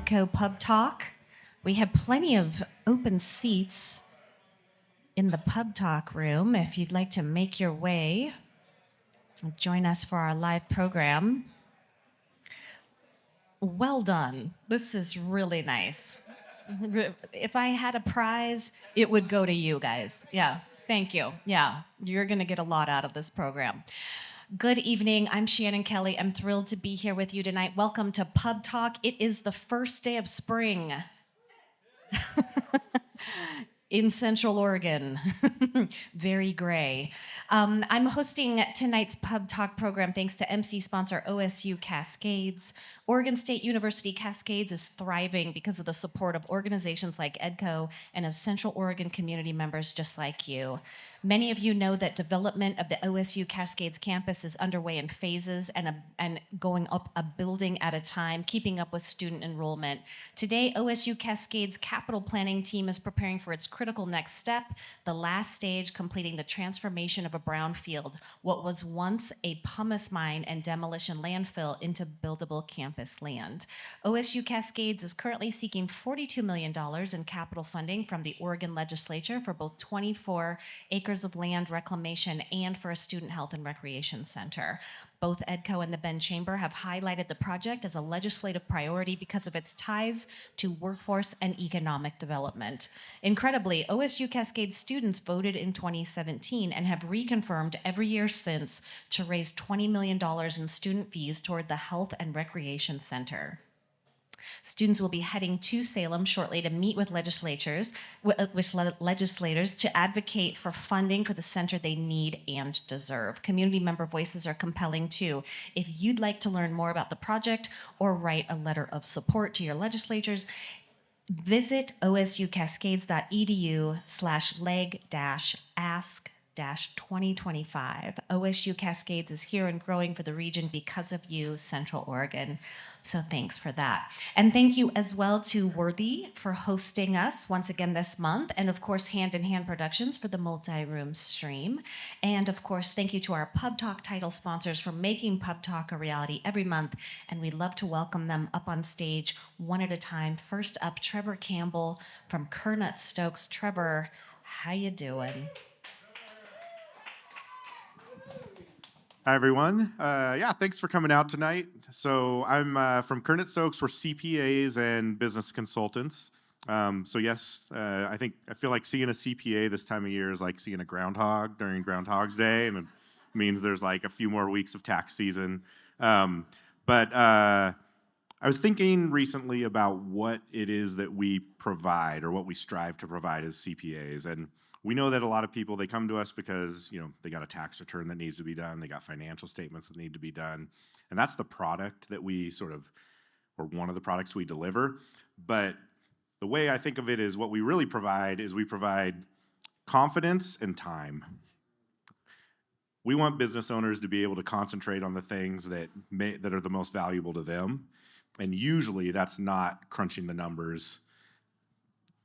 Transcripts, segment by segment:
EDCO PubTalk. We have plenty of open seats in the PubTalk room if you'd like to make your way and join us for our live program. Well done. This is really nice. If I had a prize, it would go to you guys. Yeah, thank you. Yeah, you're going to get a lot out of this program. Good evening. I'm Shannon Kelly. I'm thrilled to be here with you tonight. Welcome to Pub Talk. It is the first day of spring in Central Oregon. Very gray. I'm hosting tonight's Pub Talk program thanks to MC sponsor OSU Cascades. Oregon State University Cascades is thriving because of the support of organizations like EDCO and of Central Oregon community members just like you. Many of you know that development of the OSU Cascades campus is underway in phases and going up a building at a time, keeping up with student enrollment. Today, OSU Cascades capital planning team is preparing for its critical next step, the last stage, completing the transformation of a brownfield, what was once a pumice mine and demolition landfill, into buildable campus land. OSU Cascades is currently seeking $42 million in capital funding from the Oregon legislature for both 24 acres of land reclamation and for a student health and recreation center. Both EDCO and the Ben Chamber have highlighted the project as a legislative priority because of its ties to workforce and economic development. Incredibly, OSU Cascade students voted in 2017 and have reconfirmed every year since to raise $20 million in student fees toward the Health and Recreation Center. Students will be heading to Salem shortly to meet with legislators to advocate for funding for the center they need and deserve. Community member voices are compelling too. If you'd like to learn more about the project or write a letter of support to your legislators, visit osukascades.edu/leg-ask-2025. OSU Cascades is here and growing for the region because of you, Central Oregon. So thanks for that. And thank you as well to Worthy for hosting us once again this month, and of course Hand in Hand Productions for the multi-room stream. And of course, thank you to our Pub Talk title sponsors for making Pub Talk a reality every month, and we'd love to welcome them up on stage one at a time. First up, Trevor Campbell from Kernut Stokes. Trevor, how you doing? Hi, everyone. Thanks for coming out tonight. So I'm from Kernut Stokes. We're CPAs and business consultants. I feel like seeing a CPA this time of year is like seeing a groundhog during Groundhog's Day, and it means there's like a few more weeks of tax season. I was thinking recently about what it is that we provide or what we strive to provide as CPAs. And we know that a lot of people, they come to us because, they got a tax return that needs to be done. They got financial statements that need to be done. And that's the product that we or one of the products we deliver. But the way I think of it is what we really provide is we provide confidence and time. We want business owners to be able to concentrate on the things that are the most valuable to them. And usually that's not crunching the numbers,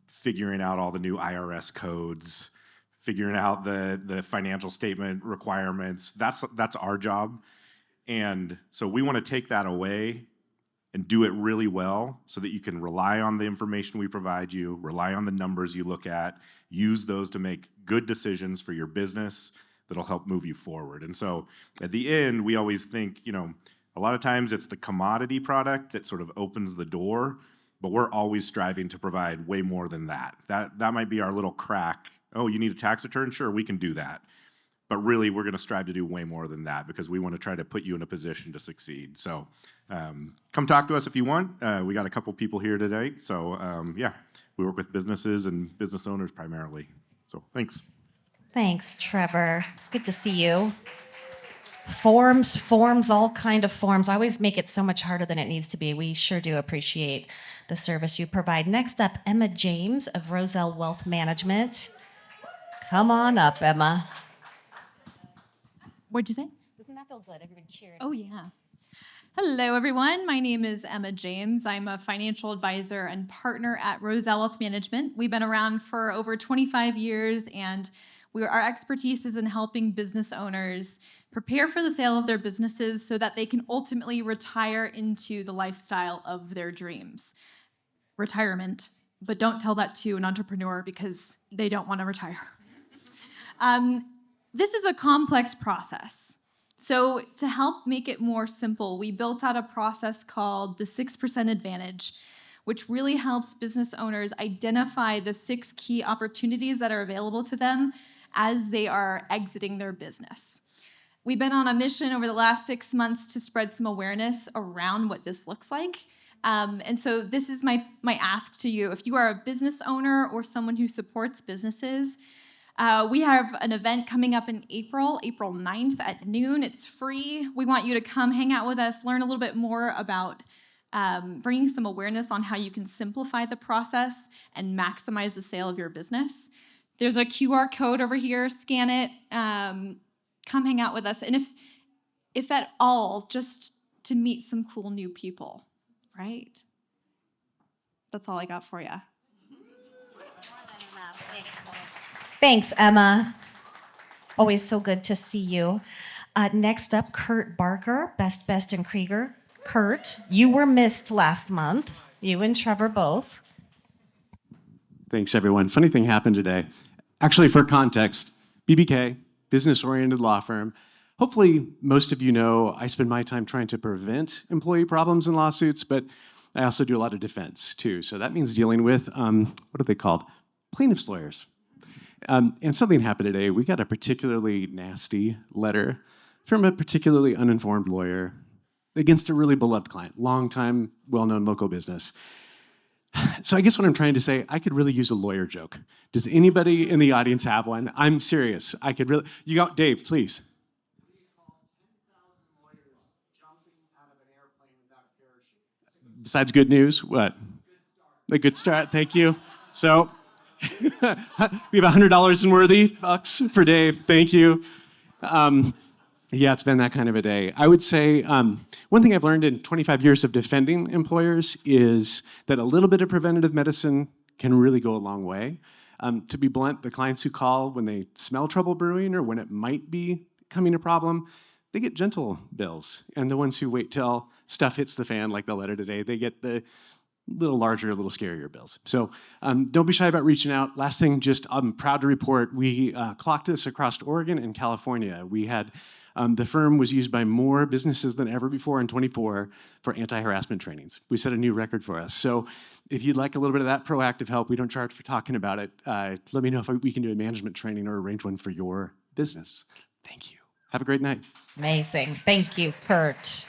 figuring out all the new IRS codes, figuring out the financial statement requirements. That's our job. And so we want to take that away and do it really well so that you can rely on the information we provide you, rely on the numbers you look at, use those to make good decisions for your business that'll help move you forward. And so at the end, we always think, a lot of times it's the commodity product that sort of opens the door, but we're always striving to provide way more than that. That might be our little crack. Oh, you need a tax return? Sure, we can do that. But really, we're going to strive to do way more than that because we want to try to put you in a position to succeed. So come talk to us if you want. We got a couple people here today. So we work with businesses and business owners primarily. So thanks. Thanks, Trevor. It's good to see you. Forms, all kind of forms. I always make it so much harder than it needs to be. We sure do appreciate the service you provide. Next up, Emma James of Roselle Wealth Management. Come on up, Emma. What'd you say? Doesn't that feel good? Everybody cheering. Oh, yeah. Hello, everyone. My name is Emma James. I'm a financial advisor and partner at Roselle Wealth Management. We've been around for over 25 years, and our expertise is in helping business owners prepare for the sale of their businesses so that they can ultimately retire into the lifestyle of their dreams. retirement, but don't tell that to an entrepreneur because they don't want to retire. This is a complex process. So to help make it more simple, we built out a process called the 6% Advantage, which really helps business owners identify the 6 key opportunities that are available to them as they are exiting their business. We've been on a mission over the last 6 months to spread some awareness around what this looks like. And so this is my ask to you. If you are a business owner or someone who supports businesses, we have an event coming up in April 9th at noon. It's free. We want you to come hang out with us, learn a little bit more about bringing some awareness on how you can simplify the process and maximize the sale of your business. There's a QR code over here. Scan it. Come hang out with us. And if at all, just to meet some cool new people, right? That's all I got for you. Thanks, Emma. Always so good to see you. Next up, Kurt Barker, Best and Krieger. Kurt, you were missed last month. You and Trevor both. Thanks, everyone. Funny thing happened today. Actually, for context, BBK, business-oriented law firm. Hopefully, most of you know I spend my time trying to prevent employee problems and lawsuits, but I also do a lot of defense, too. So that means dealing with, what are they called? Plaintiff's lawyers. And something happened today. We got a particularly nasty letter from a particularly uninformed lawyer against a really beloved client, longtime, well-known local business. So I guess what I'm trying to say, I could really use a lawyer joke. Does anybody in the audience have one? I'm serious. I could really, you got Dave, please. Besides good news, what? A good start, thank you. So we have $100 in Worthy bucks for Dave, thank you. Yeah, it's been that kind of a day. I would say one thing I've learned in 25 years of defending employers is that a little bit of preventative medicine can really go a long way. To be blunt, the clients who call when they smell trouble brewing or when it might be becoming a problem, they get gentle bills. And the ones who wait till stuff hits the fan, like the letter today, they get the little larger, a little scarier bills. So don't be shy about reaching out. Last thing, just I'm proud to report, we clocked this across Oregon and California. We had the firm was used by more businesses than ever before in 24 for anti-harassment trainings. We set a new record for us. So if you'd like a little bit of that proactive help, we don't charge for talking about it. Let me know if we can do a management training or arrange one for your business. Thank you. Have a great night. Amazing. Thank you, Kurt.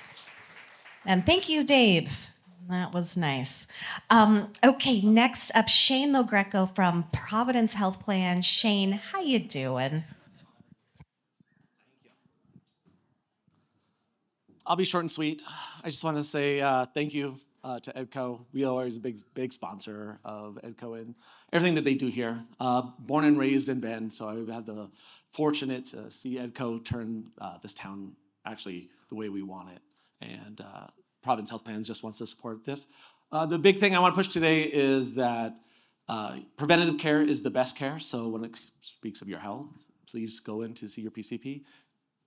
And thank you, Dave. That was nice. Okay, next up, Shane Logreco from Providence Health Plan. Shane, how you doing? I'll be short and sweet. I just want to say thank you to EDCO. We are always a big sponsor of EDCO and everything that they do here. Born and raised in Bend, so I've had the fortunate to see EDCO turn this town actually the way we want it. And Providence Health Plans just wants to support this. The big thing I want to push today is that preventative care is the best care. So when it speaks of your health, please go in to see your PCP.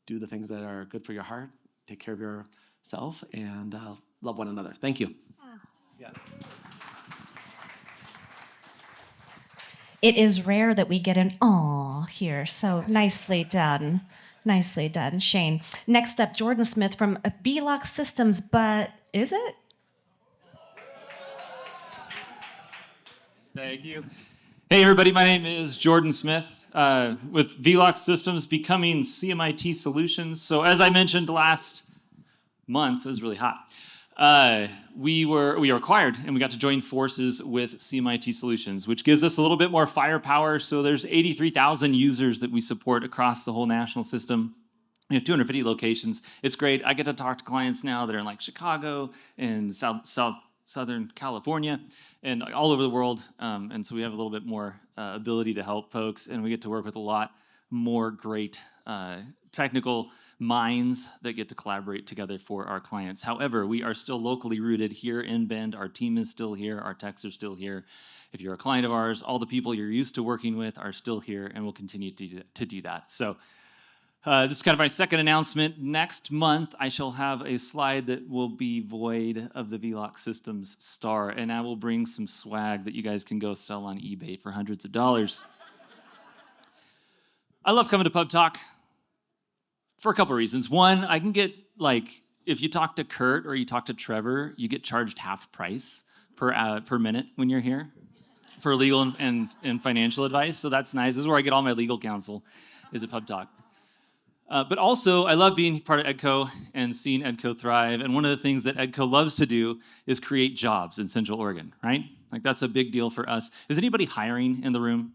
Do the things that are good for your heart. Take care of yourself and love one another. Thank you. Yeah. It is rare that we get an aw here, so nicely done. Nicely done, Shane. Next up, Jordan Smith from VLOC Systems, but is it? Thank you. Hey, everybody. My name is Jordan Smith with VLOC Systems becoming CMIT Solutions. So as I mentioned last month, it was really hot. We were acquired and we got to join forces with CMIT Solutions, which gives us a little bit more firepower. So there's 83,000 users that we support across the whole national system. We have 250 locations. It's great. I get to talk to clients now that are in like Chicago and Southern California and all over the world. And so we have a little bit more ability to help folks, and we get to work with a lot more great technical minds that get to collaborate together for our clients. However, we are still locally rooted here in Bend. Our team is still here. Our techs are still here. If you're a client of ours, all the people you're used to working with are still here, and we'll continue to do that. So This is kind of my second announcement. Next month, I shall have a slide that will be void of the VLOC Systems star, and I will bring some swag that you guys can go sell on eBay for hundreds of dollars. I love coming to Pub Talk for a couple reasons. One, I can get, if you talk to Kurt or you talk to Trevor, you get charged half price per minute when you're here for legal and financial advice, so that's nice. This is where I get all my legal counsel, is at Pub Talk. But also, I love being part of EDCO and seeing EDCO thrive. And one of the things that EDCO loves to do is create jobs in Central Oregon, right? Like, that's a big deal for us. Is anybody hiring in the room?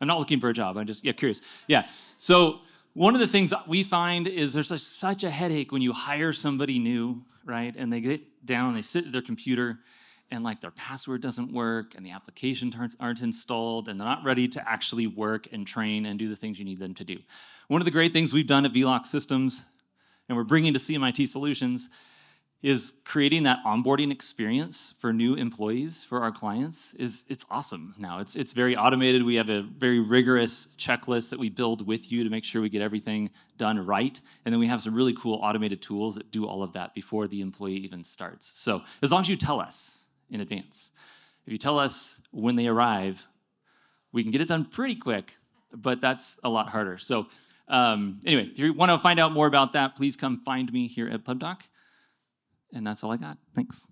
I'm not looking for a job. I'm just curious. Yeah. So one of the things we find is there's such a headache when you hire somebody new, right? And they get down, they sit at their computer, and their password doesn't work, and the applications aren't installed, and they're not ready to actually work and train and do the things you need them to do. One of the great things we've done at VLOC Systems, and we're bringing to CMIT Solutions, is creating that onboarding experience for new employees for our clients. It's awesome now. It's very automated. We have a very rigorous checklist that we build with you to make sure we get everything done right. And then we have some really cool automated tools that do all of that before the employee even starts. So as long as you tell us in advance. If you tell us when they arrive, we can get it done pretty quick, but that's a lot harder. So anyway, if you want to find out more about that, please come find me here at PubTalk. And that's all I got. Thanks.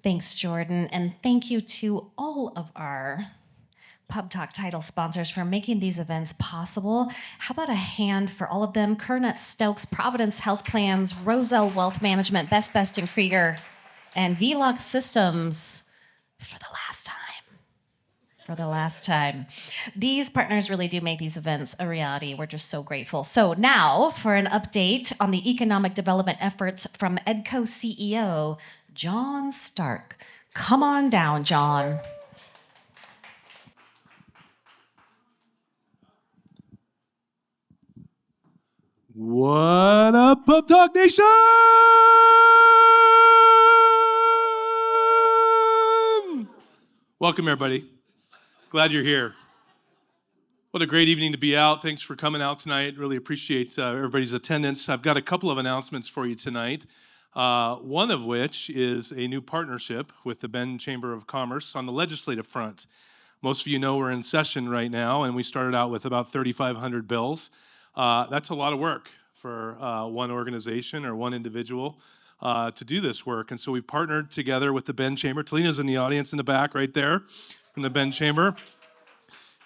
Thanks, Jordan, and thank you to all of our PubTalk title sponsors for making these events possible. How about a hand for all of them? Kernet Stokes, Providence Health Plans, Roselle Wealth Management, Best and Krieger, and VLOC Systems for the last time. For the last time. These partners really do make these events a reality. We're just so grateful. So now for an update on the economic development efforts from EDCO CEO, John Stark. Come on down, John. What up, PubTalk Nation? Welcome, everybody. Glad you're here. What a great evening to be out. Thanks for coming out tonight. Really appreciate everybody's attendance. I've got a couple of announcements for you tonight. One of which is a new partnership with the Bend Chamber of Commerce on the legislative front. Most of you know we're in session right now, and we started out with about 3,500 bills. That's a lot of work for one organization or one individual to do this work. And so we've partnered together with the Bend Chamber. Talina's in the audience in the back right there from the Bend Chamber.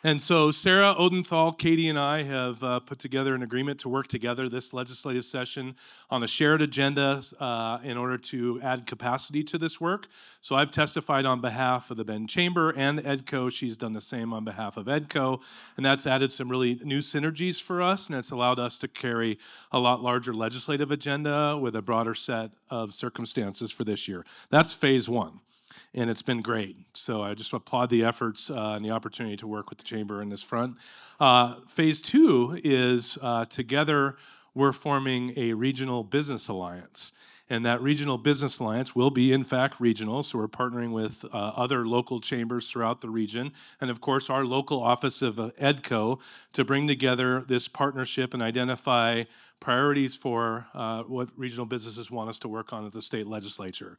And so Sarah Odenthal, Katie, and I have put together an agreement to work together this legislative session on a shared agenda in order to add capacity to this work. So I've testified on behalf of the Bend Chamber and EDCO. She's done the same on behalf of EDCO. And that's added some really new synergies for us, and it's allowed us to carry a lot larger legislative agenda with a broader set of circumstances for this year. That's phase one. And it's been great. So I just applaud the efforts and the opportunity to work with the Chamber in this front. Phase two is together we're forming a regional business alliance. And that regional business alliance will be, in fact, regional. So we're partnering with other local chambers throughout the region. And of course, our local office of EDCO to bring together this partnership and identify priorities for what regional businesses want us to work on at the state legislature.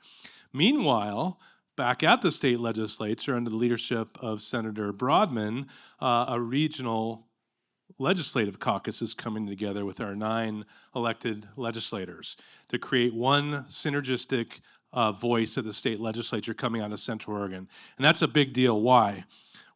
Meanwhile, back at the state legislature, under the leadership of Senator Broadman, a regional legislative caucus is coming together with our 9 elected legislators to create one synergistic voice of the state legislature coming out of Central Oregon. And that's a big deal. Why?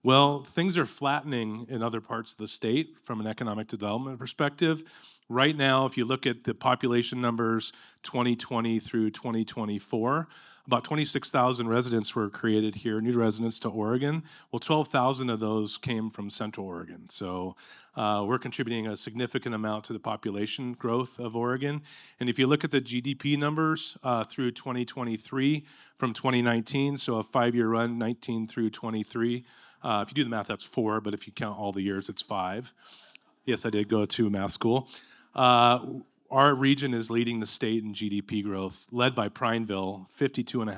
Well, things are flattening in other parts of the state from an economic development perspective. Right now, if you look at the population numbers 2020 through 2024, about 26,000 residents were created here, new residents to Oregon. Well, 12,000 of those came from Central Oregon. So we're contributing a significant amount to the population growth of Oregon. And if you look at the GDP numbers through 2023 from 2019, so a 5-year run, 19 through 23. If you do the math, that's 4, but if you count all the years, it's 5. Yes, I did go to math school. Our region is leading the state in GDP growth, led by Prineville, 52.5%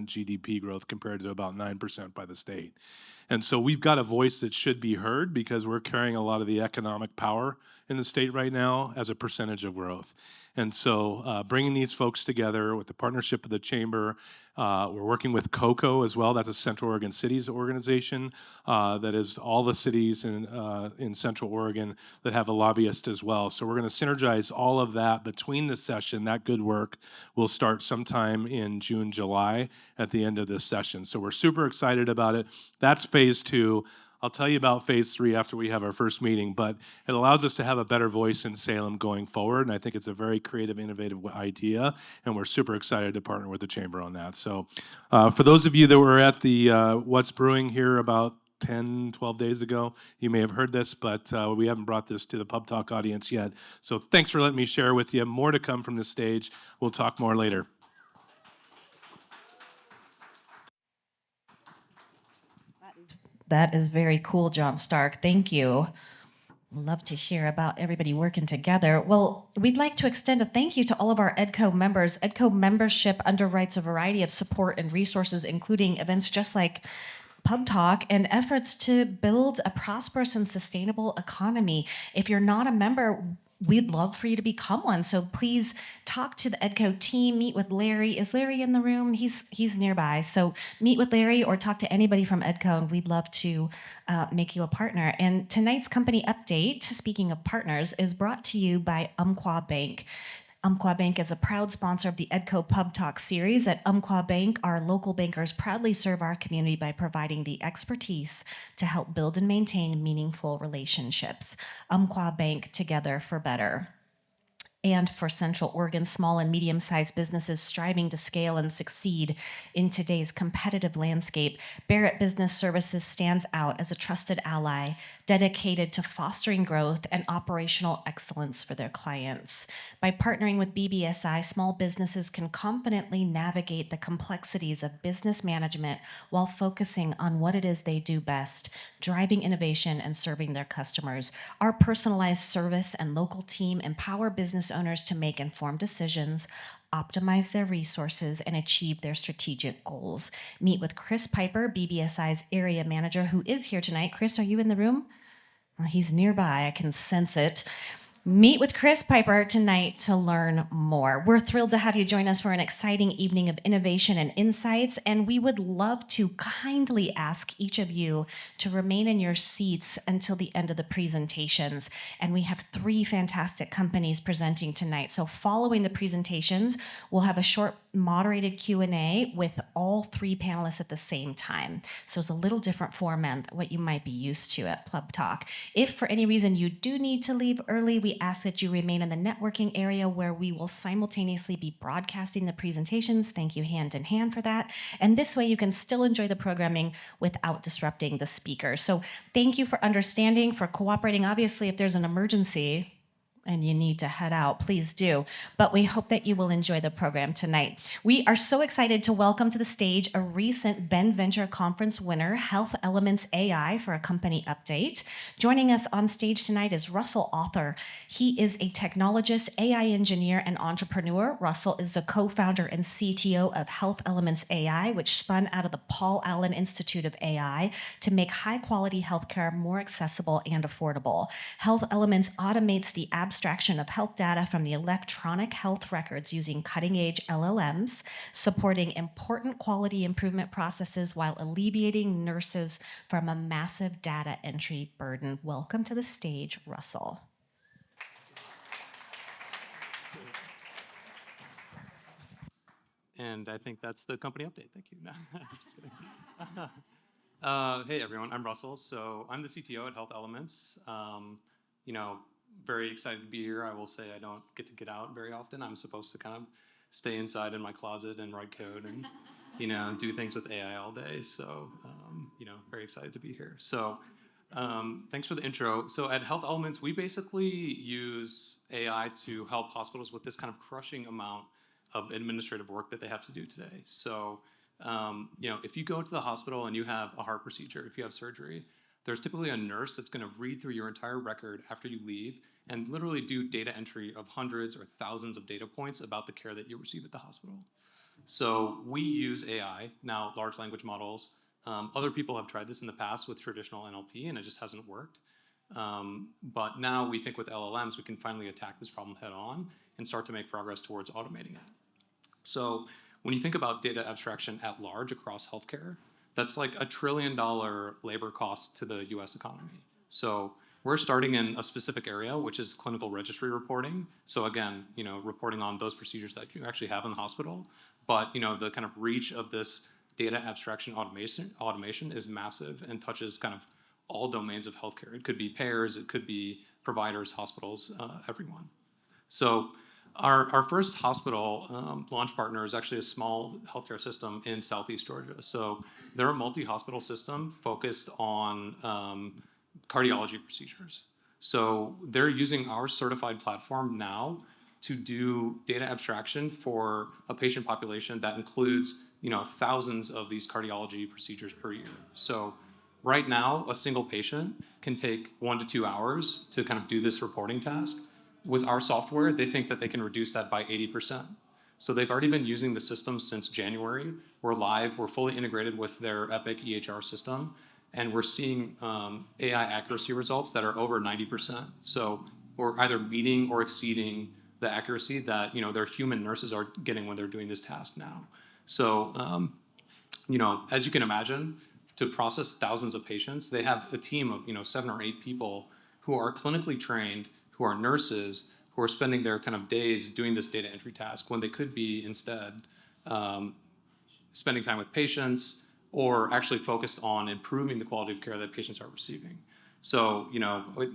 GDP growth compared to about 9% by the state. And so we've got a voice that should be heard because we're carrying a lot of the economic power in the state right now as a percentage of growth. And so bringing these folks together with the partnership of the chamber, we're working with COCO as well. That's a Central Oregon Cities organization that is all the cities in Central Oregon that have a lobbyist as well. So we're going to synergize all of that between the session. That good work will start sometime in June, July at the end of this session. So we're super excited about it. That's phase 2. I'll tell you about phase 3 after we have our first meeting, but it allows us to have a better voice in Salem going forward, and I think it's a very creative, innovative idea, and we're super excited to partner with the Chamber on that. So for those of you that were at the What's Brewing here about 10, 12 days ago, you may have heard this, but we haven't brought this to the PubTalk audience yet. So thanks for letting me share with you. More to come from this stage. We'll talk more later. That is very cool, John Stark. Thank you. Love to hear about everybody working together. Well, we'd like to extend a thank you to all of our EDCO members. EDCO membership underwrites a variety of support and resources, including events just like PubTalk and efforts to build a prosperous and sustainable economy. If you're not a member, we'd love for you to become one. So please talk to the EDCO team, meet with Larry. Is Larry in the room? He's nearby. So meet with Larry or talk to anybody from EDCO, and we'd love to make you a partner. And tonight's company update, speaking of partners, is brought to you by Umpqua Bank. Umpqua Bank is a proud sponsor of the EDCO PubTalk series. At Umpqua Bank, our local bankers proudly serve our community by providing the expertise to help build and maintain meaningful relationships. Umpqua Bank, together for better. And for Central Oregon small and medium-sized businesses striving to scale and succeed in today's competitive landscape, Barrett Business Services stands out as a trusted ally dedicated to fostering growth and operational excellence for their clients. By partnering with BBSI, small businesses can confidently navigate the complexities of business management while focusing on what it is they do best, driving innovation and serving their customers. Our personalized service and local team empower business owners to make informed decisions, optimize their resources, and achieve their strategic goals. Meet with Chris Piper, BBSI's area manager, who is here tonight. Chris, are you in the room? Well, he's nearby. I can sense it. Meet with Chris Piper tonight to learn more. We're thrilled to have you join us for an exciting evening of innovation and insights, and we would love to kindly ask each of you to remain in your seats until the end of the presentations. And we have 3 fantastic companies presenting tonight. So following the presentations, we'll have a short moderated Q&A with all 3 panelists at the same time. So it's a little different format than what you might be used to at PubTalk. If for any reason you do need to leave early, we ask that you remain in the networking area where we will simultaneously be broadcasting the presentations. Thank you hand in hand for that. And this way you can still enjoy the programming without disrupting the speaker. So thank you for understanding, for cooperating. Obviously, if there's an emergency and you need to head out, please do. But we hope that you will enjoy the program tonight. We are so excited to welcome to the stage a recent Ben Venture Conference winner, Health Elements AI, for a company update. Joining us on stage tonight is Russell Authur. He is a technologist, AI engineer, and entrepreneur. Russell is the co-founder and CTO of Health Elements AI, which spun out of the Paul Allen Institute of AI to make high-quality healthcare more accessible and affordable. Health Elements automates the abstraction of health data from the electronic health records using cutting-edge LLMs, supporting important quality improvement processes while alleviating nurses from a massive data entry burden. Welcome to the stage, Russell. And I think that's the company update. Thank you. No, just kidding. Hey everyone, I'm Russell. So I'm the CTO at Health Elements. You know, very excited to be here. I will say I don't get out very often. I'm supposed to kind of stay inside in my closet and write code and do things with AI all day. So very excited to be here. So thanks for the intro. So at Health Elements, we basically use AI to help hospitals with this kind of crushing amount of administrative work that they have to do today. So if you go to the hospital and you have a heart procedure, if you have surgery, there's typically a nurse that's going to read through your entire record after you leave and literally do data entry of hundreds or thousands of data points about the care that you receive at the hospital. So we use AI, now large language models, Other people have tried this in the past with traditional NLP, and it just hasn't worked. But now we think with LLMs, we can finally attack this problem head on and start to make progress towards automating it. So when you think about data abstraction at large across healthcare, that's like $1 trillion labor cost to the US economy. So we're starting in a specific area, which is clinical registry reporting. So again, reporting on those procedures that you actually have in the hospital. But the kind of reach of this data abstraction automation is massive and touches kind of all domains of healthcare. It could be payers, it could be providers, hospitals, everyone. So our first hospital launch partner is actually a small healthcare system in Southeast Georgia. So they're a multi-hospital system focused on cardiology procedures. So they're using our certified platform now to do data abstraction for a patient population that includes thousands of these cardiology procedures per year. So right now, a single patient can take 1 to 2 hours to kind of do this reporting task. With our software, they think that they can reduce that by 80%. So they've already been using the system since January. We're live, we're fully integrated with their Epic EHR system, and we're seeing AI accuracy results that are over 90%. So we're either meeting or exceeding the accuracy that their human nurses are getting when they're doing this task now. So, as you can imagine, to process thousands of patients, they have a team of 7 or 8 people who are clinically trained, who are nurses, who are spending their kind of days doing this data entry task when they could be instead spending time with patients or actually focused on improving the quality of care that patients are receiving. So,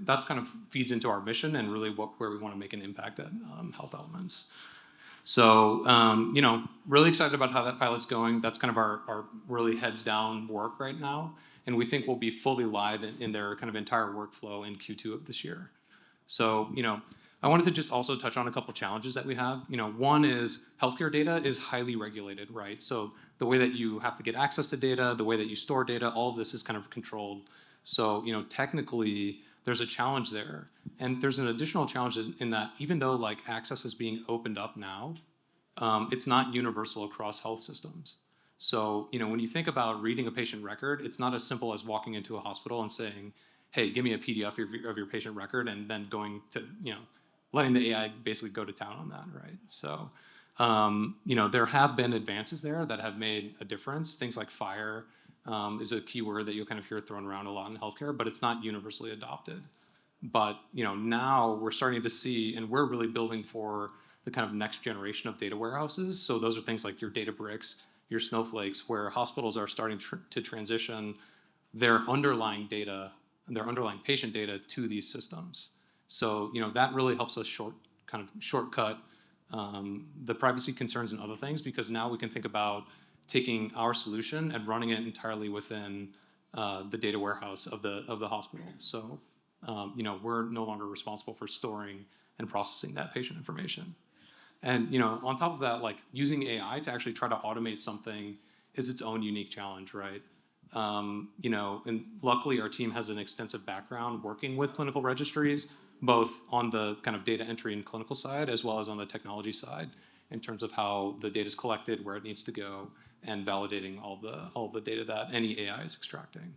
that's kind of feeds into our mission and really where we want to make an impact at Health Elements. So, really excited about how that pilot's going. That's kind of our really heads down work right now. And we think we'll be fully live in their kind of entire workflow in Q2 of this year. So, I wanted to just also touch on a couple challenges that we have. One is healthcare data is highly regulated, right? So the way that you have to get access to data, the way that you store data, all of this is kind of controlled. So, technically, there's a challenge there. And there's an additional challenge in that even though like access is being opened up now, it's not universal across health systems. So, when you think about reading a patient record, it's not as simple as walking into a hospital and saying, hey, give me a PDF of your patient record, and then going to, letting the AI basically go to town on that, right? So, there have been advances there that have made a difference. Things like FHIR is a keyword that you'll kind of hear thrown around a lot in healthcare, but it's not universally adopted. But, now we're starting to see, and we're really building for the kind of next generation of data warehouses. So those are things like your Databricks, your Snowflakes, where hospitals are starting to transition their underlying data, their underlying patient data to these systems. So, that really helps us shortcut the privacy concerns and other things, because now we can think about taking our solution and running it entirely within the data warehouse of the hospital. So, we're no longer responsible for storing and processing that patient information. And, on top of that, like using AI to actually try to automate something is its own unique challenge, right? And luckily our team has an extensive background working with clinical registries, both on the kind of data entry and clinical side, as well as on the technology side, in terms of how the data is collected, where it needs to go, and validating all the data that any AI is extracting.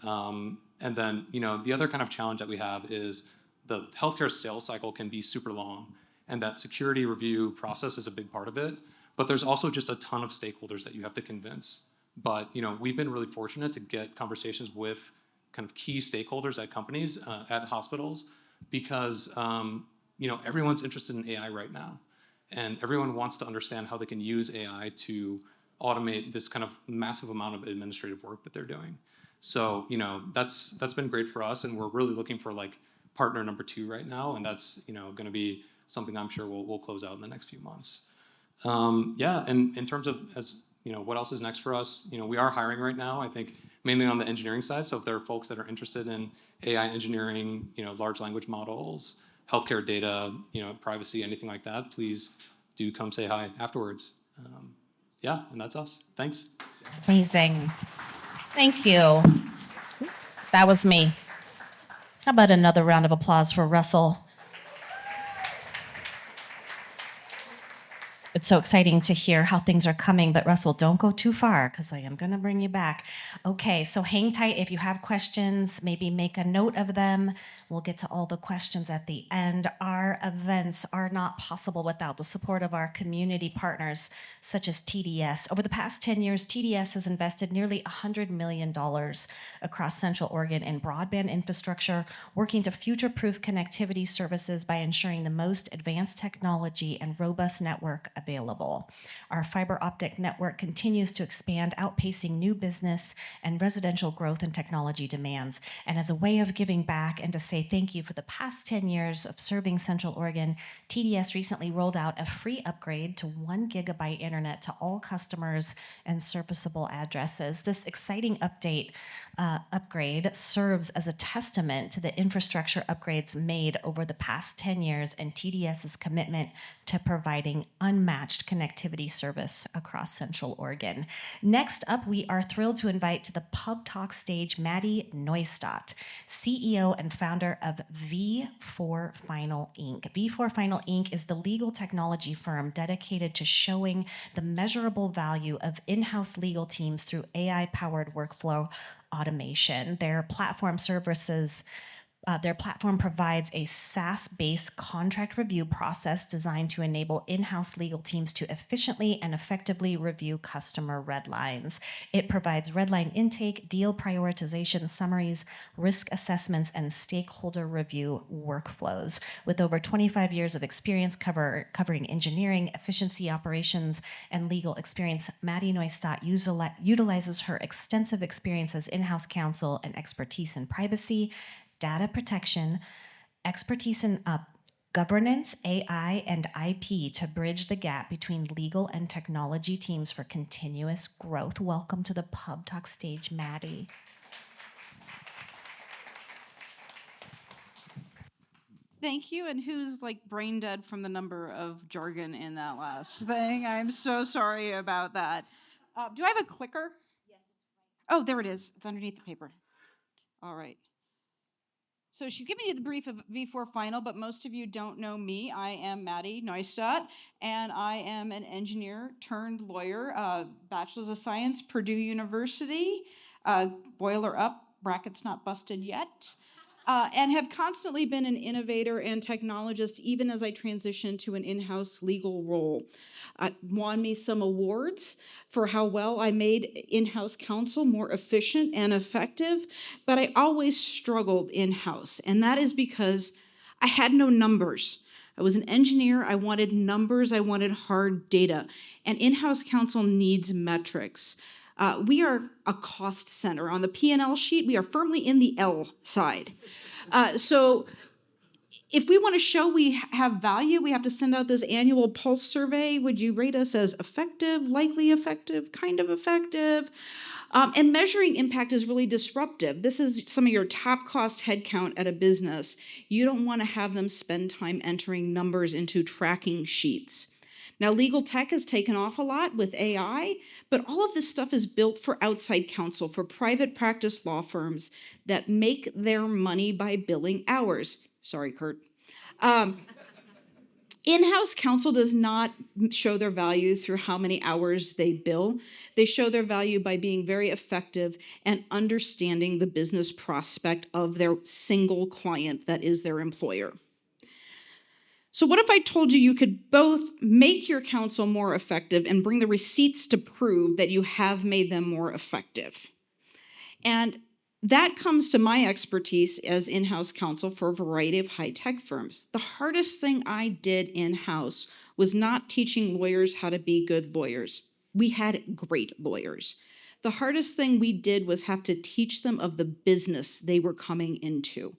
And then, the other kind of challenge that we have is the healthcare sales cycle can be super long, and that security review process is a big part of it. But there's also just a ton of stakeholders that you have to convince. But, we've been really fortunate to get conversations with kind of key stakeholders at companies, at hospitals, because, everyone's interested in AI right now. And everyone wants to understand how they can use AI to automate this kind of massive amount of administrative work that they're doing. So, that's been great for us, and we're really looking for like partner number 2 right now, and that's, going to be something I'm sure we'll close out in the next few months. Yeah, and in terms of what else is next for us, we are hiring right now, I think mainly on the engineering side. So if there are folks that are interested in AI engineering, large language models, healthcare data, privacy, anything like that, please do come say hi afterwards. Yeah, and that's us. Thanks. Amazing. Thank you. That was me. How about another round of applause for Russell? It's so exciting to hear how things are coming, but Russell, don't go too far because I am going to bring you back. Okay, so hang tight. If you have questions, maybe make a note of them. We'll get to all the questions at the end. Our events are not possible without the support of our community partners, such as TDS. Over the past 10 years, TDS has invested nearly $100 million across Central Oregon in broadband infrastructure, working to future-proof connectivity services by ensuring the most advanced technology and robust network available. Our fiber optic network continues to expand, outpacing new business and residential growth and technology demands. And as a way of giving back and to say thank you for the past 10 years of serving Central Oregon, TDS recently rolled out a free upgrade to 1 gigabyte internet to all customers and serviceable addresses. This exciting upgrade serves as a testament to the infrastructure upgrades made over the past 10 years and TDS's commitment to providing unmatched connectivity service across Central Oregon. Next up, we are thrilled to invite to the PubTalk stage Matti Neustadt, CEO and founder of V4 Final Inc. V4 Final Inc. is the legal technology firm dedicated to showing the measurable value of in-house legal teams through AI-powered workflow automation. Their platform provides a SaaS-based contract review process designed to enable in-house legal teams to efficiently and effectively review customer red lines. It provides red line intake, deal prioritization summaries, risk assessments, and stakeholder review workflows. With over 25 years of experience covering engineering, efficiency operations, and legal experience, Matti Neustadt utilizes her extensive experience as in-house counsel and expertise in privacy, data protection, expertise in governance, AI, and IP to bridge the gap between legal and technology teams for continuous growth. Welcome to the PubTalk stage, Matti. Thank you. And who's like brain dead from the number of jargon in that last thing? I'm so sorry about that. Do I have a clicker? Yes. Oh, there it is. It's underneath the paper. All right. So she's giving you the brief of V4 Final, but most of you don't know me. I am Matti Neustadt, and I am an engineer turned lawyer, Bachelor's of Science, Purdue University, boiler up, brackets not busted yet, and have constantly been an innovator and technologist even as I transitioned to an in-house legal role. Won me some awards for how well I made in-house counsel more efficient and effective, but I always struggled in-house, and that is because I had no numbers. I was an engineer, I wanted numbers, I wanted hard data, and in-house counsel needs metrics. We are a cost center. On the P&L sheet, we are firmly in the L side. So if we want to show we have value, we have to send out this annual pulse survey. Would you rate us as effective, likely effective, kind of effective? And measuring impact is really disruptive. This is some of your top cost headcount at a business. You don't want to have them spend time entering numbers into tracking sheets. Now, legal tech has taken off a lot with AI, but all of this stuff is built for outside counsel, for private practice law firms that make their money by billing hours. Sorry, Kurt. In-house counsel does not show their value through how many hours they bill. They show their value by being very effective and understanding the business prospect of their single client that is their employer. So what if I told you you could both make your counsel more effective and bring the receipts to prove that you have made them more effective? And that comes to my expertise as in-house counsel for a variety of high-tech firms. The hardest thing I did in-house was not teaching lawyers how to be good lawyers. We had great lawyers. The hardest thing we did was have to teach them of the business they were coming into.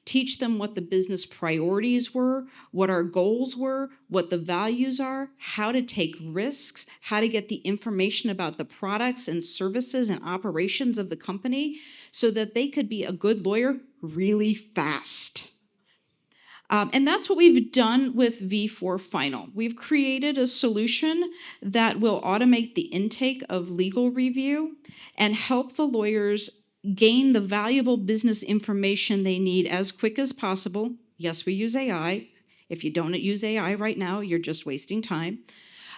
Teach them what the business priorities were, what our goals were, what the values are, how to take risks, how to get the information about the products and services and operations of the company so that they could be a good lawyer really fast. And that's what we've done with V4 Final. We've created a solution that will automate the intake of legal review and help the lawyers gain the valuable business information they need as quick as possible. Yes, we use AI. If you don't use AI right now, you're just wasting time.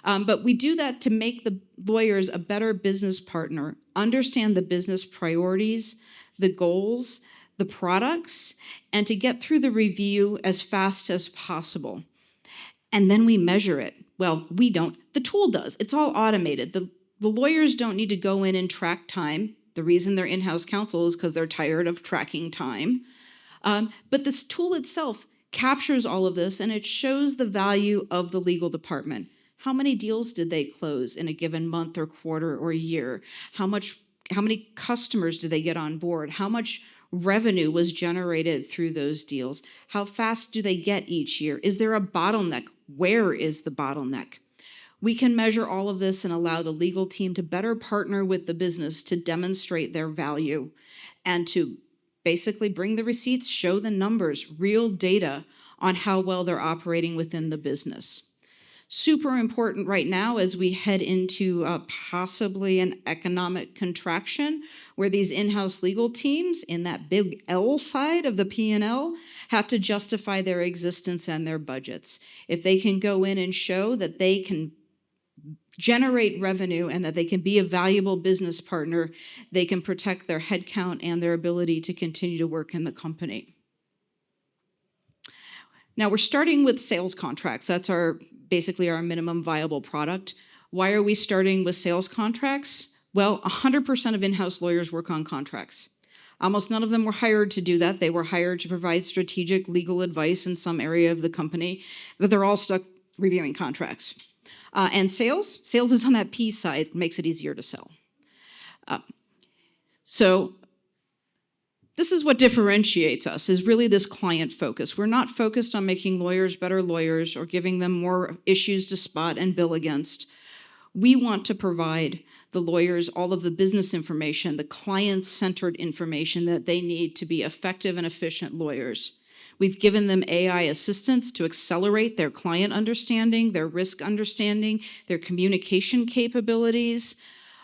But we do that to make the lawyers a better business partner, understand the business priorities, the goals, the products, and to get through the review as fast as possible. And then we measure it. Well, we don't. The tool does. It's all automated. The lawyers don't need to go in and track time. The reason they're in-house counsel is because they're tired of tracking time. But this tool itself captures all of this, and it shows the value of the legal department. How many deals did they close in a given month or quarter or year? How many customers did they get on board? How much revenue was generated through those deals? How fast do they get each year? Is there a bottleneck? Where is the bottleneck? We can measure all of this and allow the legal team to better partner with the business to demonstrate their value and to basically bring the receipts, show the numbers, real data on how well they're operating within the business. Super important right now as we head into possibly an economic contraction where these in-house legal teams in that big L side of the P&L have to justify their existence and their budgets. If they can go in and show that they can generate revenue and that they can be a valuable business partner, they can protect their headcount and their ability to continue to work in the company. Now we're starting with sales contracts. That's basically our minimum viable product. Why are we starting with sales contracts? Well, 100% of in-house lawyers work on contracts. Almost none of them were hired to do that. They were hired to provide strategic legal advice in some area of the company, but they're all stuck reviewing contracts. And sales is on that P side, makes it easier to sell. So this is what differentiates us, is really this client focus. We're not focused on making lawyers better lawyers or giving them more issues to spot and bill against. We want to provide the lawyers all of the business information, the client-centered information that they need to be effective and efficient lawyers. We've given them AI assistance to accelerate their client understanding, their risk understanding, their communication capabilities.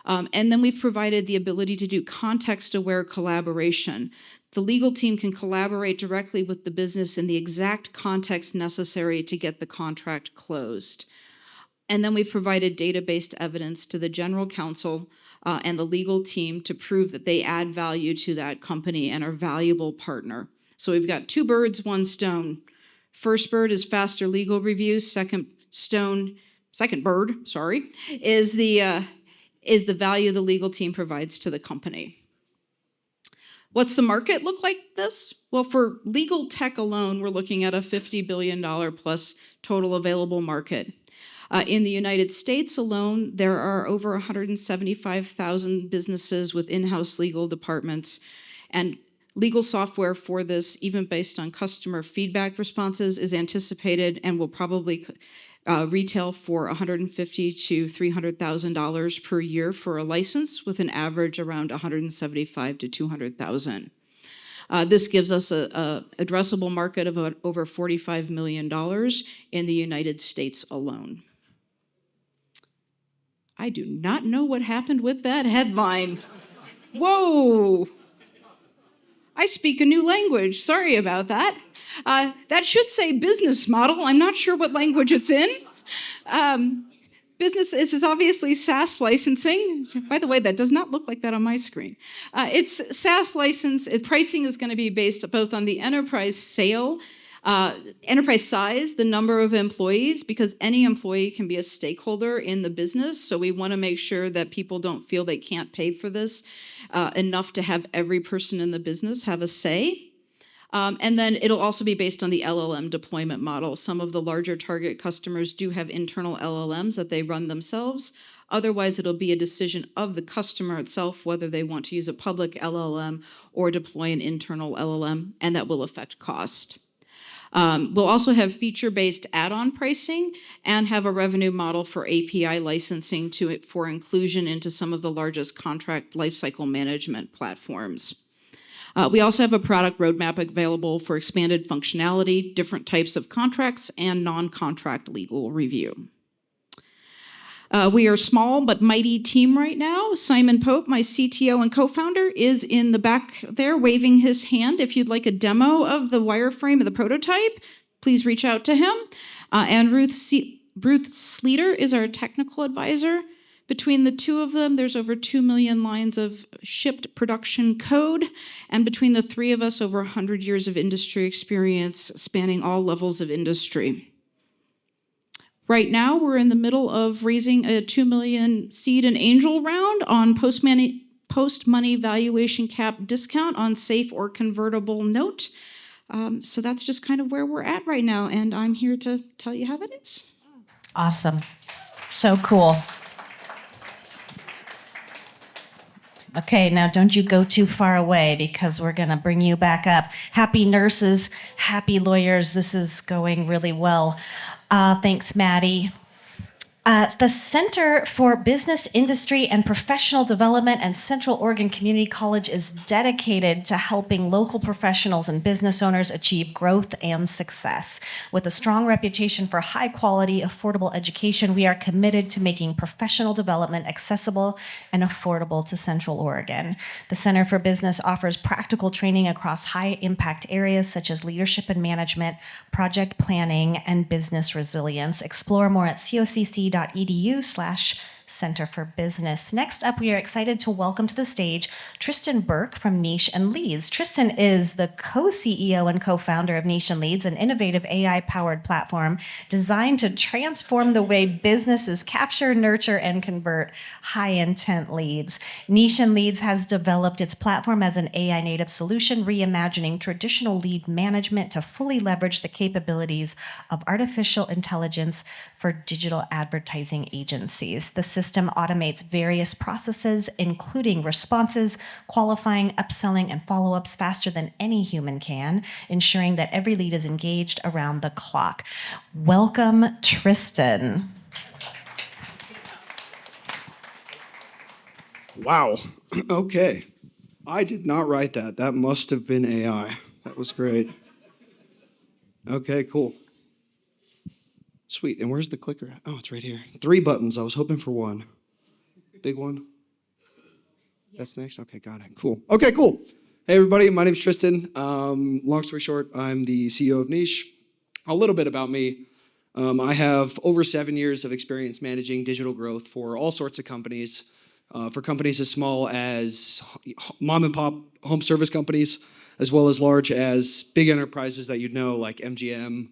And then we've provided the ability to do context-aware collaboration. The legal team can collaborate directly with the business in the exact context necessary to get the contract closed. And then we've provided data-based evidence to the general counsel and the legal team to prove that they add value to that company and are a valuable partner. So we've got two birds, one stone. First bird is faster legal reviews. Second bird, is the value the legal team provides to the company. What's the market look like this? Well, for legal tech alone, we're looking at a $50 billion plus total available market. In the United States alone, there are over 175,000 businesses with in-house legal departments, and legal software for this, even based on customer feedback responses, is anticipated and will probably retail for $150,000 to $300,000 per year for a license, with an average around $175,000 to $200,000. This gives us an addressable market of over $45 million in the United States alone. I do not know what happened with that headline. Whoa! I speak a new language. Sorry about that. That should say business model. I'm not sure what language it's in. This is obviously SaaS licensing. By the way, that does not look like that on my screen. It's SaaS license. Pricing is going to be based both on the enterprise size, the number of employees, because any employee can be a stakeholder in the business. So we want to make sure that people don't feel they can't pay for this enough to have every person in the business have a say. And then it'll also be based on the LLM deployment model. Some of the larger target customers do have internal LLMs that they run themselves. Otherwise, it'll be a decision of the customer itself whether they want to use a public LLM or deploy an internal LLM, and that will affect cost. We'll also have feature-based add-on pricing and have a revenue model for API licensing for inclusion into some of the largest contract lifecycle management platforms. We also have a product roadmap available for expanded functionality, different types of contracts, and non-contract legal review. We are a small but mighty team right now. Simon Pope, my CTO and co-founder, is in the back there waving his hand. If you'd like a demo of the wireframe of the prototype, please reach out to him. And Ruth Bruce Sleater is our technical advisor. Between the two of them, there's over 2 million lines of shipped production code, and between the three of us, over 100 years of industry experience spanning all levels of industry. Right now, we're in the middle of raising a $2 million seed and angel round on post-money valuation cap discount on safe or convertible note. So that's just kind of where we're at right now, and I'm here to tell you how that is. Awesome. So cool. Okay, now don't you go too far away because we're going to bring you back up. Happy nurses, happy lawyers. This is going really well. Thanks, Matti. The Center for Business, Industry, and Professional Development and Central Oregon Community College is dedicated to helping local professionals and business owners achieve growth and success. With a strong reputation for high-quality, affordable education, we are committed to making professional development accessible and affordable to Central Oregon. The Center for Business offers practical training across high-impact areas such as leadership and management, project planning, and business resilience. Explore more at cocc.edu/Center for Business. Next up, we are excited to welcome to the stage Tristan Burke from Niche and Leads. Tristan is the co-CEO and co-founder of Niche and Leads, an innovative AI-powered platform designed to transform the way businesses capture, nurture, and convert high-intent leads. Niche and Leads has developed its platform as an AI-native solution, reimagining traditional lead management to fully leverage the capabilities of artificial intelligence for digital advertising agencies. The system automates various processes, including responses, qualifying, upselling, and follow-ups faster than any human can, ensuring that every lead is engaged around the clock. Welcome, Tristan. Wow. Okay. I did not write that. That must have been AI. That was great. Okay, cool. Sweet. And where's the clicker? Oh, it's right here. 3 buttons. I was hoping for one. Big one. That's next? Okay, got it. Cool. Okay, cool. Hey, everybody. My name's Tristan. Long story short, I'm the CEO of Niche. A little bit about me. I have over 7 years of experience managing digital growth for all sorts of companies. For companies as small as mom and pop home service companies, as well as large as big enterprises that you'd know like MGM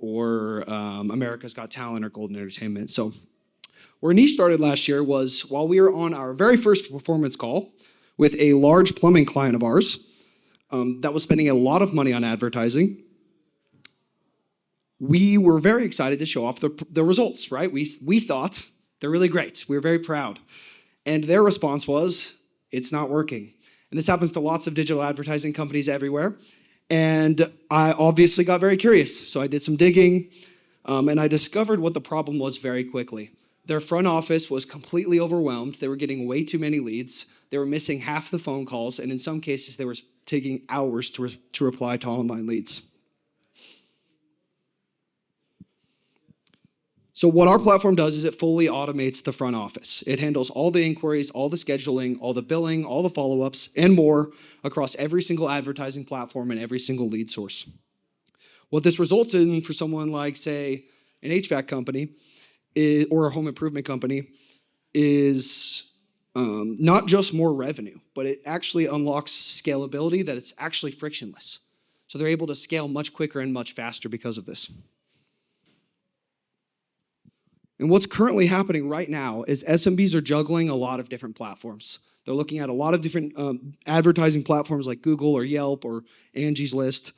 or America's Got Talent or Golden Entertainment. So where Niche started last year was while we were on our very first performance call with a large plumbing client of ours that was spending a lot of money on advertising. We were very excited to show off the results, right? We thought they're really great. We were very proud. And their response was, it's not working. And this happens to lots of digital advertising companies everywhere. And I obviously got very curious. So I did some digging, and I discovered what the problem was very quickly. Their front office was completely overwhelmed. They were getting way too many leads. They were missing half the phone calls, and in some cases, they were taking hours to reply to online leads. So what our platform does is it fully automates the front office. It handles all the inquiries, all the scheduling, all the billing, all the follow-ups, and more across every single advertising platform and every single lead source. What this results in for someone like, say, an HVAC company or a home improvement company is not just more revenue, but it actually unlocks scalability that it's actually frictionless. So they're able to scale much quicker and much faster because of this. And what's currently happening right now is SMBs are juggling a lot of different platforms. They're looking at a lot of different advertising platforms like Google or Yelp or Angie's List,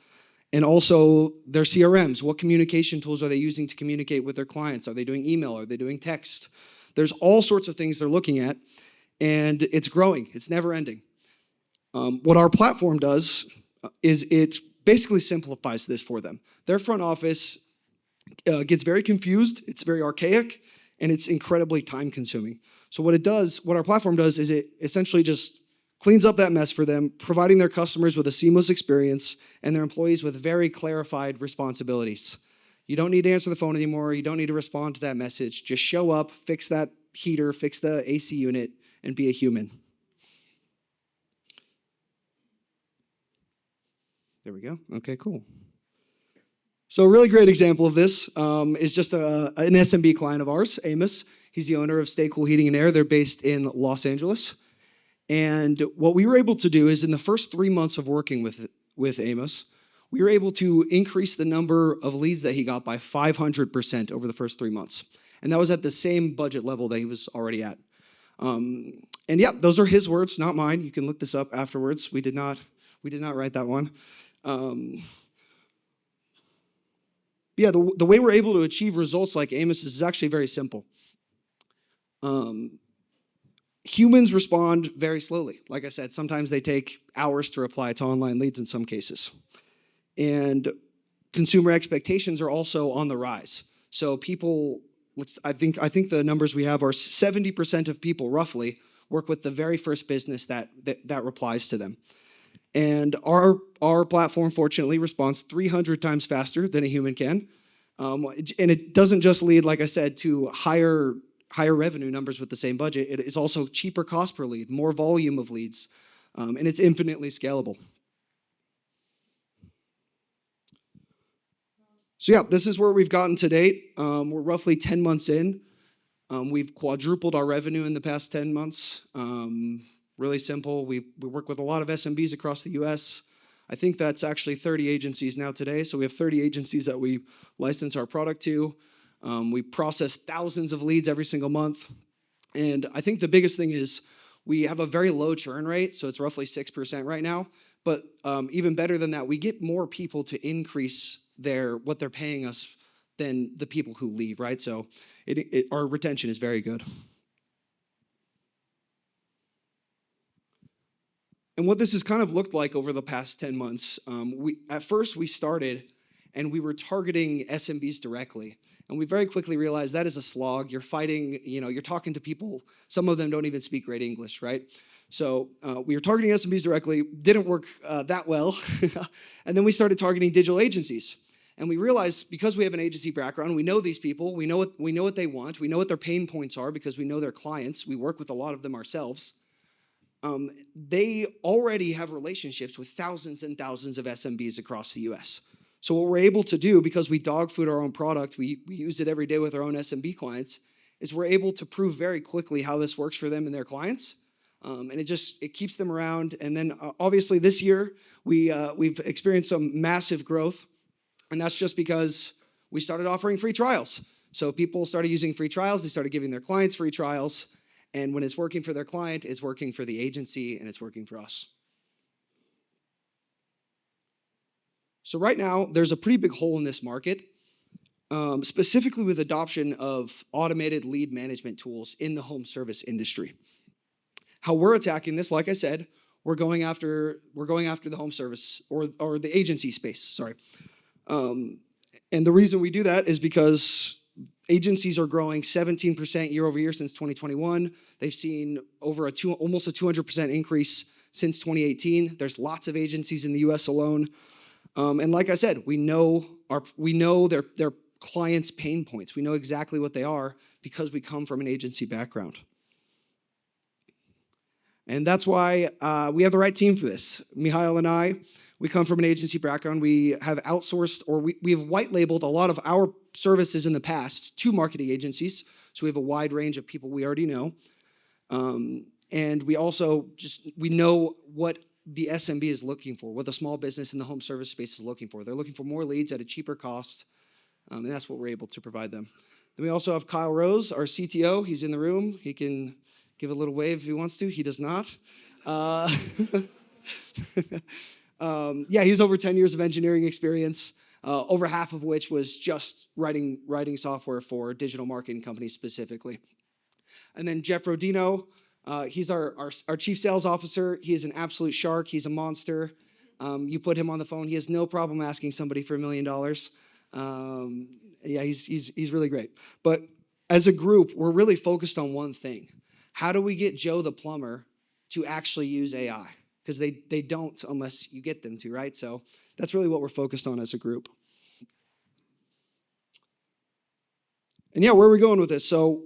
and also their CRMs. What communication tools are they using to communicate with their clients? Are they doing email? Are they doing text? There's all sorts of things they're looking at, and it's growing. It's never ending. What our platform does is it basically simplifies this for them. Their front office gets very confused, it's very archaic, and it's incredibly time-consuming. So what our platform does is it essentially just cleans up that mess for them, providing their customers with a seamless experience and their employees with very clarified responsibilities. You don't need to answer the phone anymore, you don't need to respond to that message. Just show up, fix that heater, fix the AC unit, and be a human. There we go. Okay, cool. So a really great example of this is just an SMB client of ours, Amos. He's the owner of Stay Cool Heating and Air. They're based in Los Angeles. And what we were able to do is in the first 3 months of working with Amos, we were able to increase the number of leads that he got by 500% over the first 3 months. And that was at the same budget level that he was already at. And yeah, those are his words, not mine. You can look this up afterwards. We did not write that one. Yeah, the way we're able to achieve results like Amos is actually very simple. Humans respond very slowly. Like I said, sometimes they take hours to reply to online leads in some cases. And consumer expectations are also on the rise. So people, I think the numbers we have are 70% of people roughly work with the very first business that replies to them. And our platform, fortunately, responds 300 times faster than a human can. And it doesn't just lead, like I said, to higher revenue numbers with the same budget. It is also cheaper cost per lead, more volume of leads, and it's infinitely scalable. So yeah, this is where we've gotten to date. We're roughly 10 months in. We've quadrupled our revenue in the past 10 months. Really simple. We work with a lot of SMBs across the US. I think that's actually 30 agencies now today. So we have 30 agencies that we license our product to. We process thousands of leads every single month. And I think the biggest thing is we have a very low churn rate. So it's roughly 6% right now. But even better than that, we get more people to increase what they're paying us than the people who leave, right? So our retention is very good. And what this has kind of looked like over the past 10 months, at first we started and we were targeting SMBs directly. And we very quickly realized that is a slog. You're fighting, you're talking to people. Some of them don't even speak great English, right? So we were targeting SMBs directly, didn't work that well. And then we started targeting digital agencies. And we realized because we have an agency background, we know these people, we know what they want, we know what their pain points are because we know their clients. We work with a lot of them ourselves. They already have relationships with thousands and thousands of SMBs across the US. So what we're able to do, because we dog food our own product, we use it every day with our own SMB clients, is we're able to prove very quickly how this works for them and their clients. And it keeps them around. And then obviously this year, we've experienced some massive growth. And that's just because we started offering free trials. So people started using free trials. They started giving their clients free trials. And when it's working for their client, it's working for the agency, and it's working for us. So right now, there's a pretty big hole in this market, specifically with adoption of automated lead management tools in the home service industry. How we're attacking this, like I said, we're going after the home service or the agency space, sorry. And the reason we do that is because agencies are growing 17% year over year since 2021. They've seen over almost a 200% increase since 2018. There's lots of agencies in the US alone. And like I said, we know their clients' pain points. We know exactly what they are because we come from an agency background. And that's why we have the right team for this. Mihail and I, we come from an agency background. We have outsourced, or we have white labeled a lot of our services in the past to marketing agencies. So we have a wide range of people we already know. And we also we know what the SMB is looking for, what the small business in the home service space is looking for. They're looking for more leads at a cheaper cost, and that's what we're able to provide them. Then we also have Kyle Rose, our CTO. He's in the room. He can give a little wave if he wants to. He does not. Yeah, he's over 10 years of engineering experience, over half of which was just writing software for digital marketing companies specifically. And then Jeff Rodino, he's our chief sales officer. He is an absolute shark. He's a monster. You put him on the phone, he has no problem asking somebody for $1 million. Yeah, he's really great. But as a group, we're really focused on one thing. How do we get Joe the plumber to actually use AI? Because they don't unless you get them to, right? So that's really what we're focused on as a group. And yeah, where are we going with this? So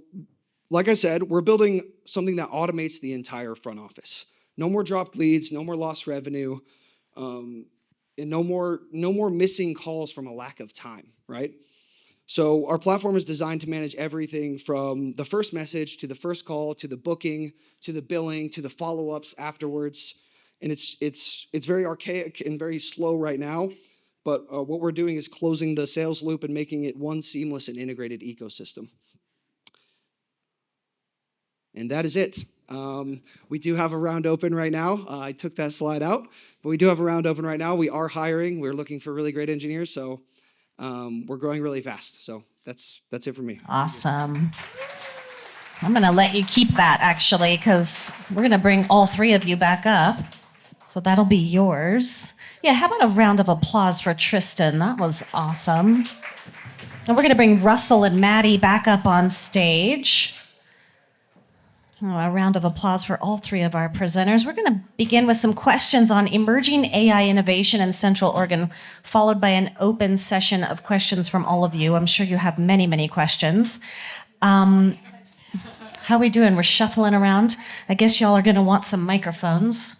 like I said, we're building something that automates the entire front office. No more dropped leads, no more lost revenue. and no more missing calls from a lack of time, right? So our platform is designed to manage everything from the first message to the first call to the booking to the billing to the follow-ups afterwards. And it's very archaic and very slow right now. But what we're doing is closing the sales loop and making it one seamless and integrated ecosystem. And that is it. We do have a round open right now. I took that slide out, but we do have a round open right now. We are hiring. We're looking for really great engineers. So we're growing really fast. So that's it for me. Awesome. I'm going to let you keep that, actually, because we're going to bring all three of you back up. So that'll be yours. Yeah, how about a round of applause for Tristan? That was awesome. And we're going to bring Russell and Matti back up on stage. Oh, a round of applause for all three of our presenters. We're going to begin with some questions on emerging AI innovation in Central Oregon, followed by an open session of questions from all of you. I'm sure you have many, many questions. How are we doing? We're shuffling around. I guess y'all are going to want some microphones.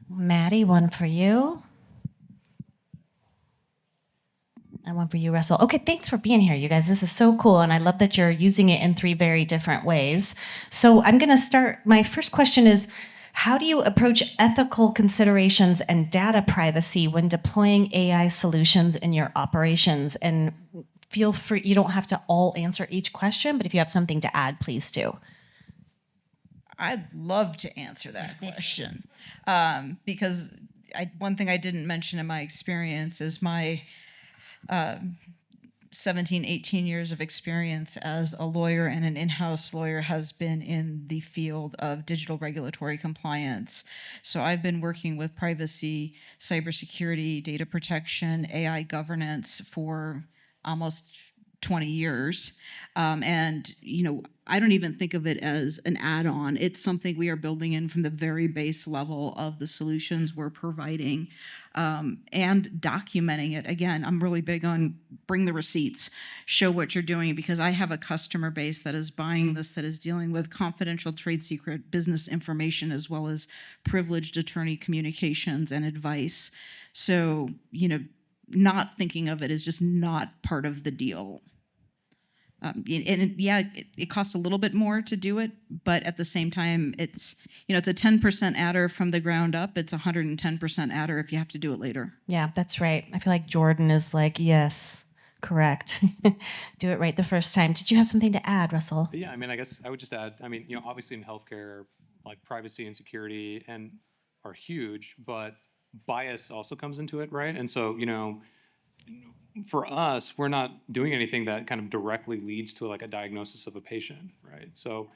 Matti, one for you. And one for you, Russell. Okay, thanks for being here, you guys. This is so cool, and I love that you're using it in 3 very different ways. So I'm going to start. My first question is, how do you approach ethical considerations and data privacy when deploying AI solutions in your operations? And feel free, you don't have to all answer each question, but if you have something to add, please do. I'd love to answer that question because one thing I didn't mention in my experience is my 17, 18 years of experience as a lawyer and an in-house lawyer has been in the field of digital regulatory compliance. So I've been working with privacy, cybersecurity, data protection, AI governance for almost 20 years. And, I don't even think of it as an add-on. It's something we are building in from the very base level of the solutions we're providing and documenting it. Again, I'm really big on bring the receipts, show what you're doing, because I have a customer base that is buying this, that is dealing with confidential trade secret business information as well as privileged attorney communications and advice. So, not thinking of it as just not part of the deal. It costs a little bit more to do it, but at the same time, it's a 10% adder from the ground up. It's 110% adder if you have to do it later. Yeah, that's right. I feel like Jordan is like, yes, correct. Do it right the first time. Did you have something to add, Russell? Yeah, I guess I would just add, obviously in healthcare, like privacy and security are huge, but bias also comes into it, right? And so, for us, we're not doing anything that kind of directly leads to like a diagnosis of a patient, right? So,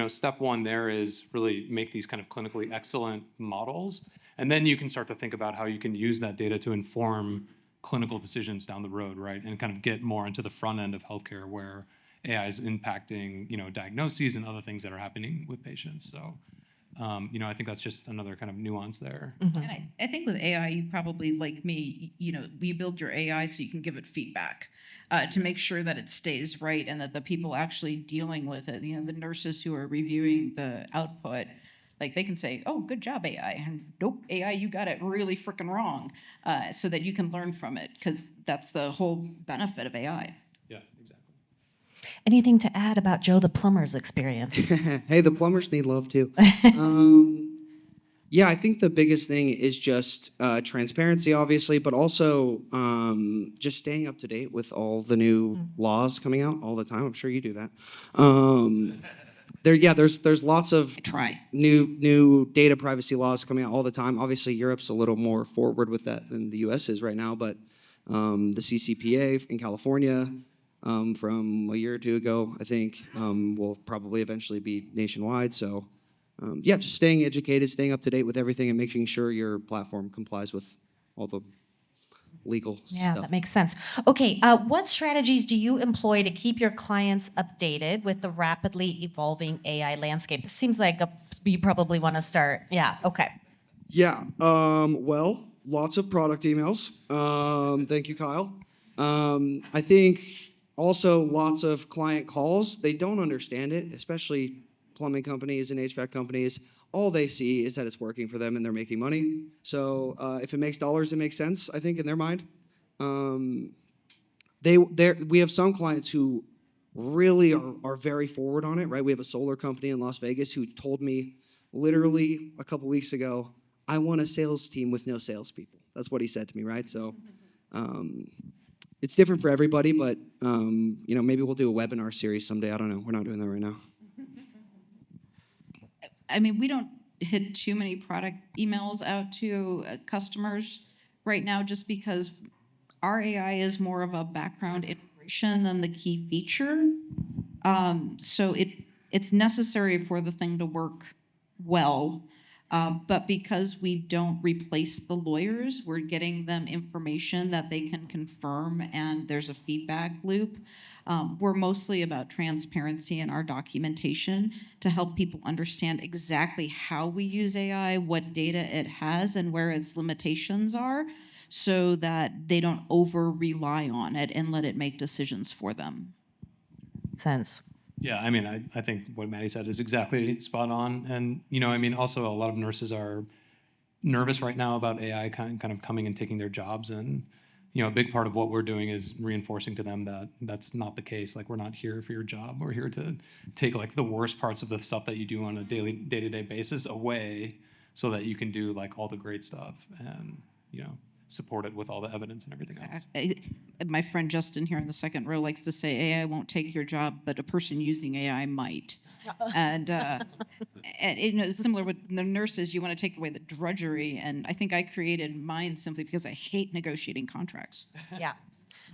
step one there is really make these kind of clinically excellent models, and then you can start to think about how you can use that data to inform clinical decisions down the road, right? And kind of get more into the front end of healthcare where AI is impacting, diagnoses and other things that are happening with patients. So, I think that's just another kind of nuance there. Mm-hmm. And I think with AI, you probably, like me, you build your AI so you can give it feedback to make sure that it stays right and that the people actually dealing with it, the nurses who are reviewing the output, like they can say, oh, good job, AI. And nope, AI, you got it really freaking wrong, so that you can learn from it, because that's the whole benefit of AI. Yeah, exactly. Anything to add about Joe the plumber's experience? Hey, the plumbers need love too. Yeah, I think the biggest thing is just transparency, obviously, but also just staying up to date with all the new laws coming out all the time. I'm sure you do that. There's lots of new data privacy laws coming out all the time. Obviously, Europe's a little more forward with that than the U.S. is right now, but the CCPA in California from a year or two ago, I think, will probably eventually be nationwide. So. Just staying educated, staying up to date with everything, and making sure your platform complies with all the legal stuff. Yeah, that makes sense. Okay, what strategies do you employ to keep your clients updated with the rapidly evolving AI landscape? It seems like you probably want to start. Yeah, okay. Yeah, well, lots of product emails. Thank you, Kyle. I think also lots of client calls. They don't understand it, especially plumbing companies and HVAC companies. all they see is that it's working for them and they're making money. So if it makes dollars, it makes sense, I think, in their mind. We have some clients who really are very forward on it, right? We have a solar company in Las Vegas who told me literally a couple weeks ago, I want a sales team with no salespeople. That's what he said to me, right? So it's different for everybody, but maybe we'll do a webinar series someday. I don't know. We're not doing that right now. I mean, we don't hit too many product emails out to customers right now just because our AI is more of a background integration than the key feature. So it's necessary for the thing to work well. But because we don't replace the lawyers, we're getting them information that they can confirm and there's a feedback loop. We're mostly about transparency in our documentation to help people understand exactly how we use AI, what data it has, and where its limitations are, so that they don't over-rely on it and let it make decisions for them. Sense. Yeah, I mean, I think what Matti said is exactly spot on. And, I mean, also a lot of nurses are nervous right now about AI kind of coming and taking their jobs. And, a big part of what we're doing is reinforcing to them that that's not the case. Like, we're not here for your job. We're here to take, like, the worst parts of the stuff that you do on a day-to-day basis away so that you can do, like, all the great stuff and, support it with all the evidence and everything else. My friend Justin here in the second row likes to say AI won't take your job, but a person using AI might. And it's similar with the nurses. You want to take away the drudgery, and I think I created mine simply because I hate negotiating contracts. Yeah.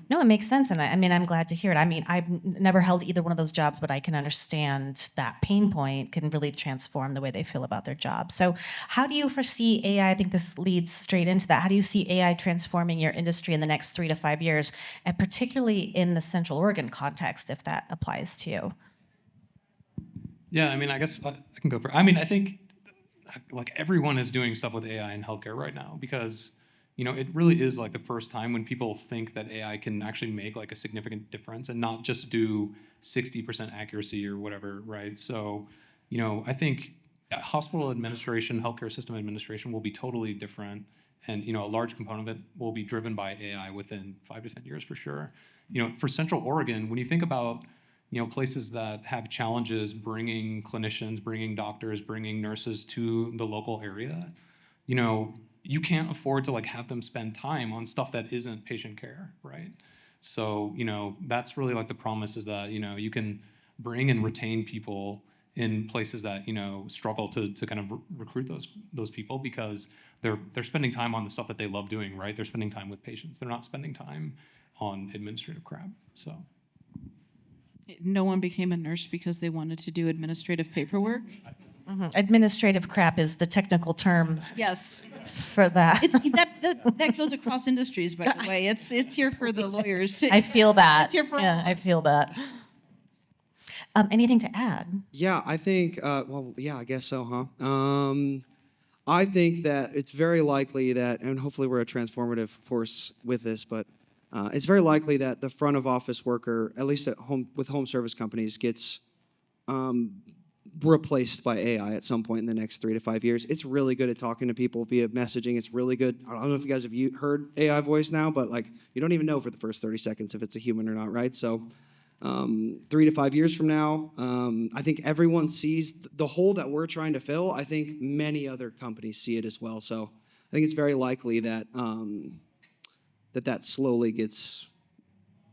No, it makes sense, and I'm glad to hear it. I mean, I've never held either one of those jobs, but I can understand that pain point can really transform the way they feel about their job. So how do you foresee AI, I think this leads straight into that, how do you see AI transforming your industry in the next 3 to 5 years, and particularly in the Central Oregon context, if that applies to you? Yeah, I mean, I guess I can go for. I mean, I think like everyone is doing stuff with AI in healthcare right now because it really is like the first time when people think that AI can actually make like a significant difference and not just do 60% accuracy or whatever, right? So, I think hospital administration, healthcare system administration will be totally different, and a large component of it will be driven by AI within 5 to 10 years for sure. For Central Oregon, when you think about places that have challenges bringing clinicians, bringing doctors, bringing nurses to the local area, you can't afford to like have them spend time on stuff that isn't patient care, right? So, that's really like the promise is that, you can bring and retain people in places that, struggle to kind of recruit those people because they're spending time on the stuff that they love doing, right? They're spending time with patients. They're not spending time on administrative crap, so. No one became a nurse because they wanted to do administrative paperwork. Mm-hmm. Administrative crap is the technical term. Yes, for that. That goes across industries, by the way. It's here for the lawyers too. I feel that. It's here for I feel that. Anything to add? Yeah, I think. I guess so, huh? I think that it's very likely that, and hopefully we're a transformative force with this, but it's very likely that the front of office worker, at least at home with home service companies, gets replaced by AI at some point in the next 3 to 5 years. It's really good at talking to people via messaging. It's really good. I don't know if you guys have heard AI voice now, but like you don't even know for the first 30 seconds if it's a human or not, right? So 3 to 5 years from now, I think everyone sees the hole that we're trying to fill. I think many other companies see it as well. So I think it's very likely that that slowly gets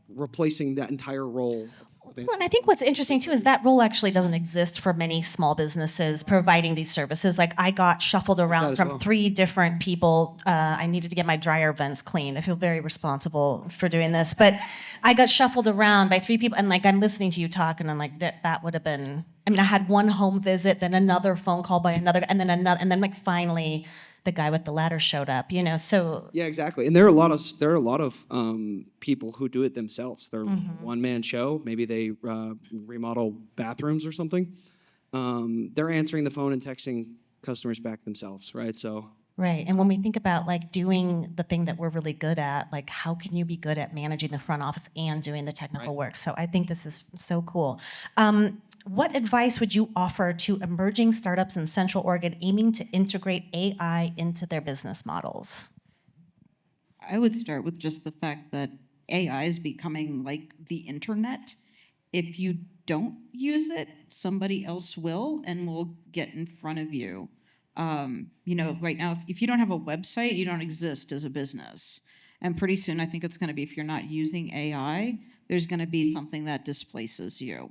replacing that entire role. Well, and I think what's interesting too is that role actually doesn't exist for many small businesses providing these services. Like I got shuffled around from 3 different people. I needed to get my dryer vents clean. I feel very responsible for doing this, but I got shuffled around by 3 people, and like I'm listening to you talk, and I'm like that would have been. I mean, I had one home visit, then another phone call by another, and then another, and then like finally, the guy with the ladder showed up. So yeah, exactly. And there are a lot of people who do it themselves. They're one-man show. Maybe they remodel bathrooms or something. They're answering the phone and texting customers back themselves, right? So Right. And when we think about like doing the thing that we're really good at, like how can you be good at managing the front office and doing the technical work? So I think this is so cool. What advice would you offer to emerging startups in Central Oregon aiming to integrate AI into their business models? I would start with just the fact that AI is becoming like the internet. If you don't use it, somebody else will and will get in front of you. Right now, if you don't have a website, you don't exist as a business. And pretty soon, I think it's going to be, if you're not using AI, there's going to be something that displaces you.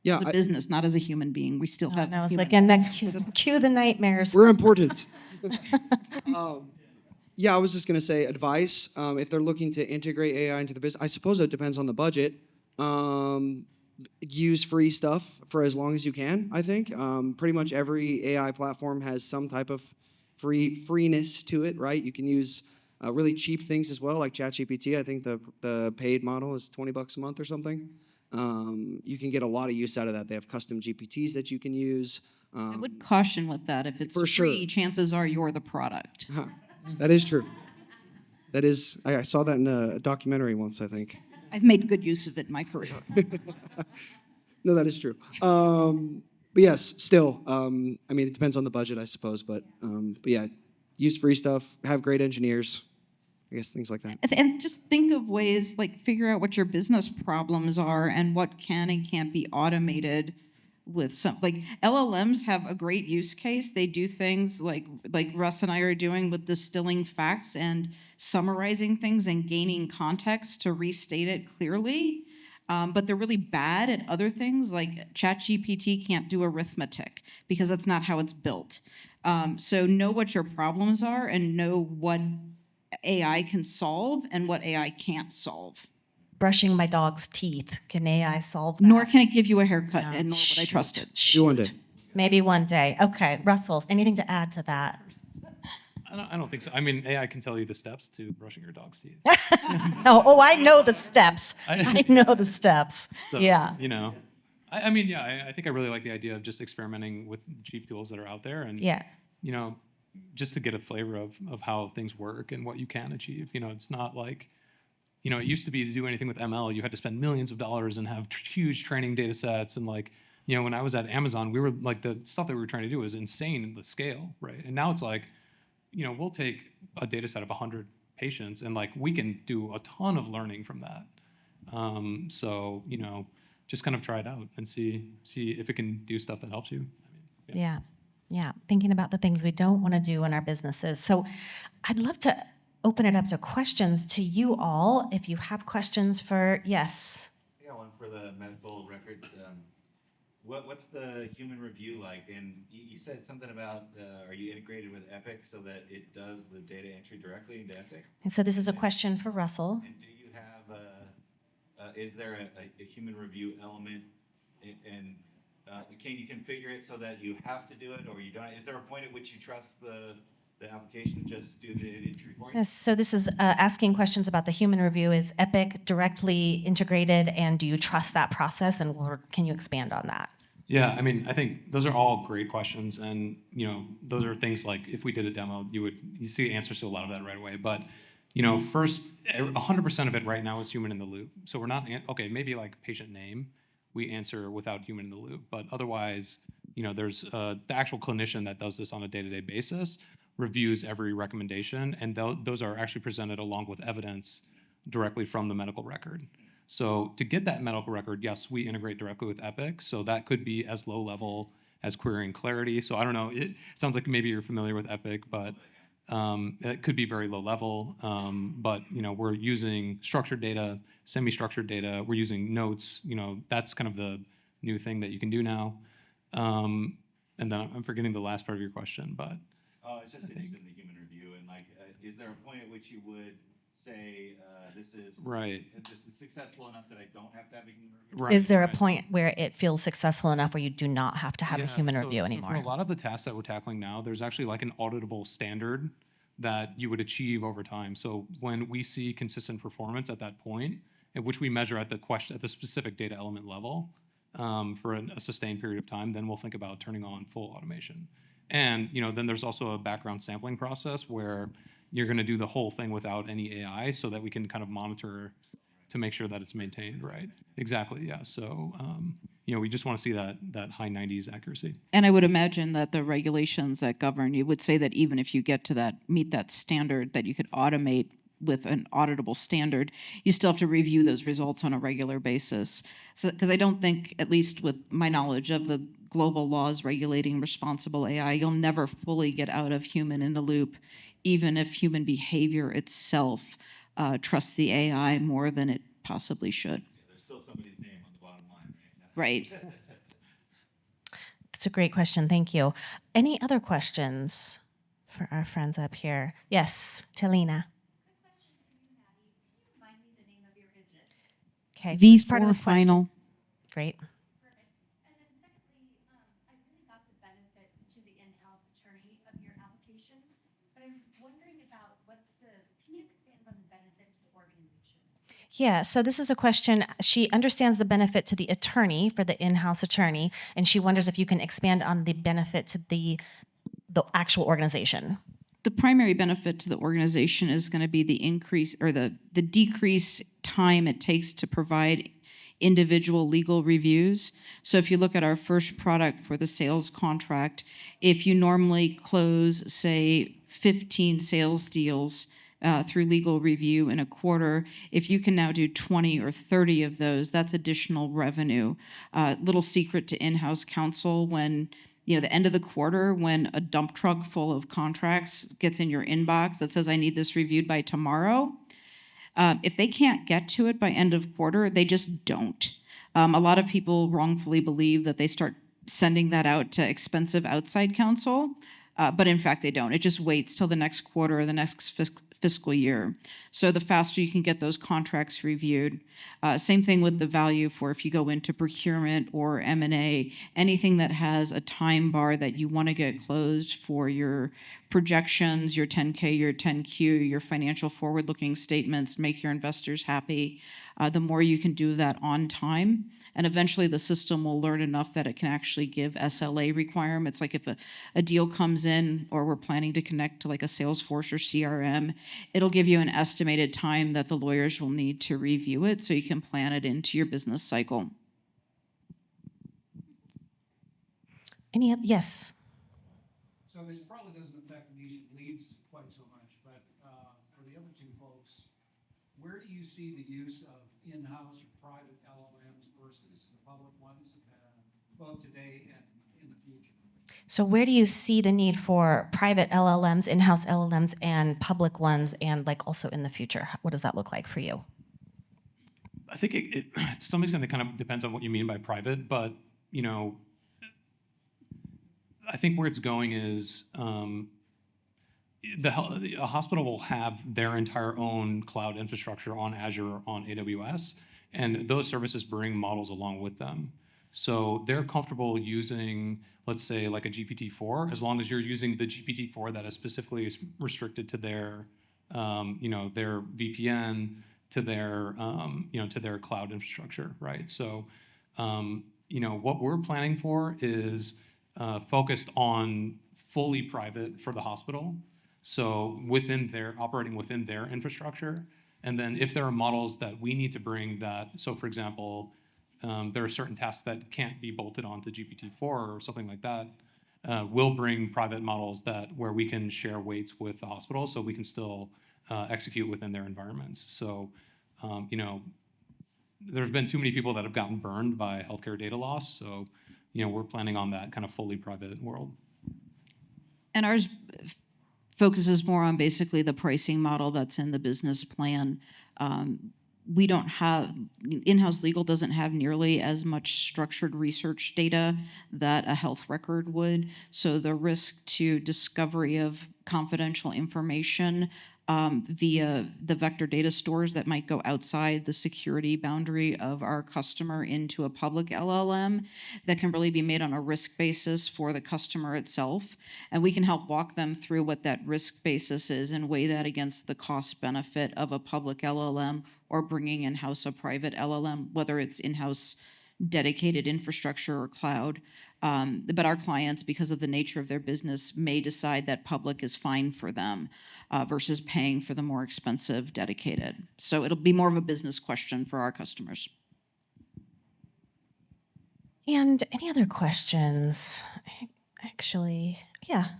Yeah, As a business, not as a human being. We still have. No, it's human- like, and cue the nightmares. we're important. Yeah, I was just gonna say advice. If they're looking to integrate AI into the business, I suppose it depends on the budget. Use free stuff for as long as you can. I think pretty much every AI platform has some type of freeness to it, right? You can use really cheap things as well, like ChatGPT. I think the paid model is $20 a month or something. You can get a lot of use out of that. They have custom GPTs that you can use. I would caution with that. If it's For free, sure. chances are you're the product. Huh. That is true. That is, I saw that in a documentary once, I think. I've made good use of it in my career. No, that is true. But yes, still, I mean, it depends on the budget, I suppose. But yeah, use free stuff, have great engineers, I guess, things like that. And just think of ways, like figure out what your business problems are and what can and can't be automated with some, like LLMs have a great use case. They do things like Russ and I are doing with distilling facts and summarizing things and gaining context to restate it clearly. But they're really bad at other things, like ChatGPT can't do arithmetic because that's not how it's built. So know what your problems are and know what AI can solve and what AI can't solve. Brushing my dog's teeth. Can AI solve that? Nor can it give you a haircut, No. and nor would I trust it. Maybe one day. Maybe one day. Okay, Russell, anything to add to that? I don't think so. I mean, AI can tell you the steps to brushing your dog's teeth. Oh, I know the steps. I know the steps. So, Yeah. You know, I mean, yeah, I think I really like the idea of just experimenting with cheap tools that are out there, and Yeah. you know, just to get a flavor of how things work and what you can achieve. You know, it's not like, you know, it used to be to do anything with ML, you had to spend millions of dollars and have huge training data sets. And like, you know, when I was at Amazon, we were like, the stuff that we were trying to do was insane in the scale, right? And now it's like, you know, we'll take a data set of 100 patients and like, we can do a ton of learning from that. So, you know, just kind of try it out and see if it can do stuff that helps you. I mean, Yeah. Yeah. Thinking about the things we don't want to do in our businesses. So I'd love to open it up to questions to you all. If you have questions for, yes. I got one for the medical records. What's the human review like? And you said something about, are you integrated with Epic so that it does the data entry directly into Epic? And so this is a question for Russell. And do you have, is there a human review element? And can you configure it so that you have to do it or you don't? Is there a point at which you trust the application to just do the entry for you? Yes, so this is asking questions about the human review. Is Epic directly integrated, and do you trust that process, and can you expand on that? Yeah, I mean, I think those are all great questions, and you know, those are things like if we did a demo, you see answers to a lot of that right away. But you know, first, 100% of it right now is human in the loop. So we're not okay. Maybe like patient name, we answer without human in the loop, but otherwise, you know, there's the actual clinician that does this on a day-to-day basis, reviews every recommendation, and those are actually presented along with evidence directly from the medical record. So to get that medical record, yes, we integrate directly with Epic. So that could be as low level as querying Clarity. So I don't know, it sounds like maybe you're familiar with Epic, but it could be very low level. But you know, we're using structured data, semi-structured data. We're using notes. You know, that's kind of the new thing that you can do now. And then I'm forgetting the last part of your question, but. It's just interested in the human review and like, is there a point at which you would say this is successful enough that I don't have to have a human review? Right, Is there a right. point where it feels successful enough where you do not have to have a human review anymore? For a lot of the tasks that we're tackling now, there's actually like an auditable standard that you would achieve over time. So when we see consistent performance at that point, at which we measure at the specific data element level for a sustained period of time, then we'll think about turning on full automation. And then there's also a background sampling process where you're going to do the whole thing without any AI so that we can kind of monitor to make sure that it's maintained, right? Exactly, yeah. So, we just want to see that high 90s accuracy. And I would imagine that the regulations that govern you would say that even if you get to that, meet that standard, that you could automate with an auditable standard, you still have to review those results on a regular basis. So, because I don't think, at least with my knowledge of the global laws regulating responsible AI, you'll never fully get out of human in the loop, even if human behavior itself trusts the AI more than it possibly should. There's still somebody's name on the bottom line, right? Right. That's a great question. Thank you. Any other questions for our friends up here? Yes, Talina. Okay. first part of V4 the question. final. Great. Yeah, so this is a question. She understands the benefit to the attorney for the in-house attorney, and she wonders if you can expand on the benefit to the actual organization. The primary benefit to the organization is going to be the increase or the decrease time it takes to provide individual legal reviews. So if you look at our first product for the sales contract, if you normally close, say, 15 sales deals through legal review in a quarter, if you can now do 20 or 30 of those, that's additional revenue. Little secret to in-house counsel: when the end of the quarter, when a dump truck full of contracts gets in your inbox that says, I need this reviewed by tomorrow, if they can't get to it by end of quarter, they just don't. A lot of people wrongfully believe that they start sending that out to expensive outside counsel, but in fact they don't. It just waits till the next quarter or the next fiscal year. So the faster you can get those contracts reviewed. Same thing with the value for if you go into procurement or M&A, anything that has a time bar that you want to get closed for your projections, your 10K, your 10Q, your financial forward-looking statements, make your investors happy. The more you can do that on time, and eventually the system will learn enough that it can actually give SLA requirements. Like if a deal comes in, or we're planning to connect to like a Salesforce or CRM, it'll give you an estimated time that the lawyers will need to review it so you can plan it into your business cycle. Yes. So this probably doesn't affect leads quite so much, but for the other two folks, where do you see the use of in-house or private LLMs versus the public ones, both today and in the future? So where do you see the need for private LLMs, in-house LLMs, and public ones, and like also in the future? What does that look like for you? I think it to some extent it kind of depends on what you mean by private, but I think where it's going is a hospital will have their entire own cloud infrastructure on Azure, on AWS, and those services bring models along with them. So they're comfortable using, let's say, like a GPT-4, as long as you're using the GPT-4 that is specifically restricted to their VPN, to their cloud infrastructure, right? So, what we're planning for is focused on fully private for the hospital. So operating within their infrastructure. And then if there are models that we need to bring that, so for example, there are certain tasks that can't be bolted onto GPT-4 or something like that, we'll bring private models where we can share weights with the hospital so we can still execute within their environments. So, there's been too many people that have gotten burned by healthcare data loss. So, we're planning on that kind of fully private world. And ours focuses more on basically the pricing model that's in the business plan. We don't have, in-house legal doesn't have nearly as much structured research data that a health record would. So the risk to discovery of confidential information via the vector data stores that might go outside the security boundary of our customer into a public LLM, that can really be made on a risk basis for the customer itself. And we can help walk them through what that risk basis is and weigh that against the cost benefit of a public LLM or bringing in-house a private LLM, whether it's in-house dedicated infrastructure or cloud. But our clients, because of the nature of their business, may decide that public is fine for them versus paying for the more expensive dedicated. So it'll be more of a business question for our customers. And any other questions? Actually, yeah.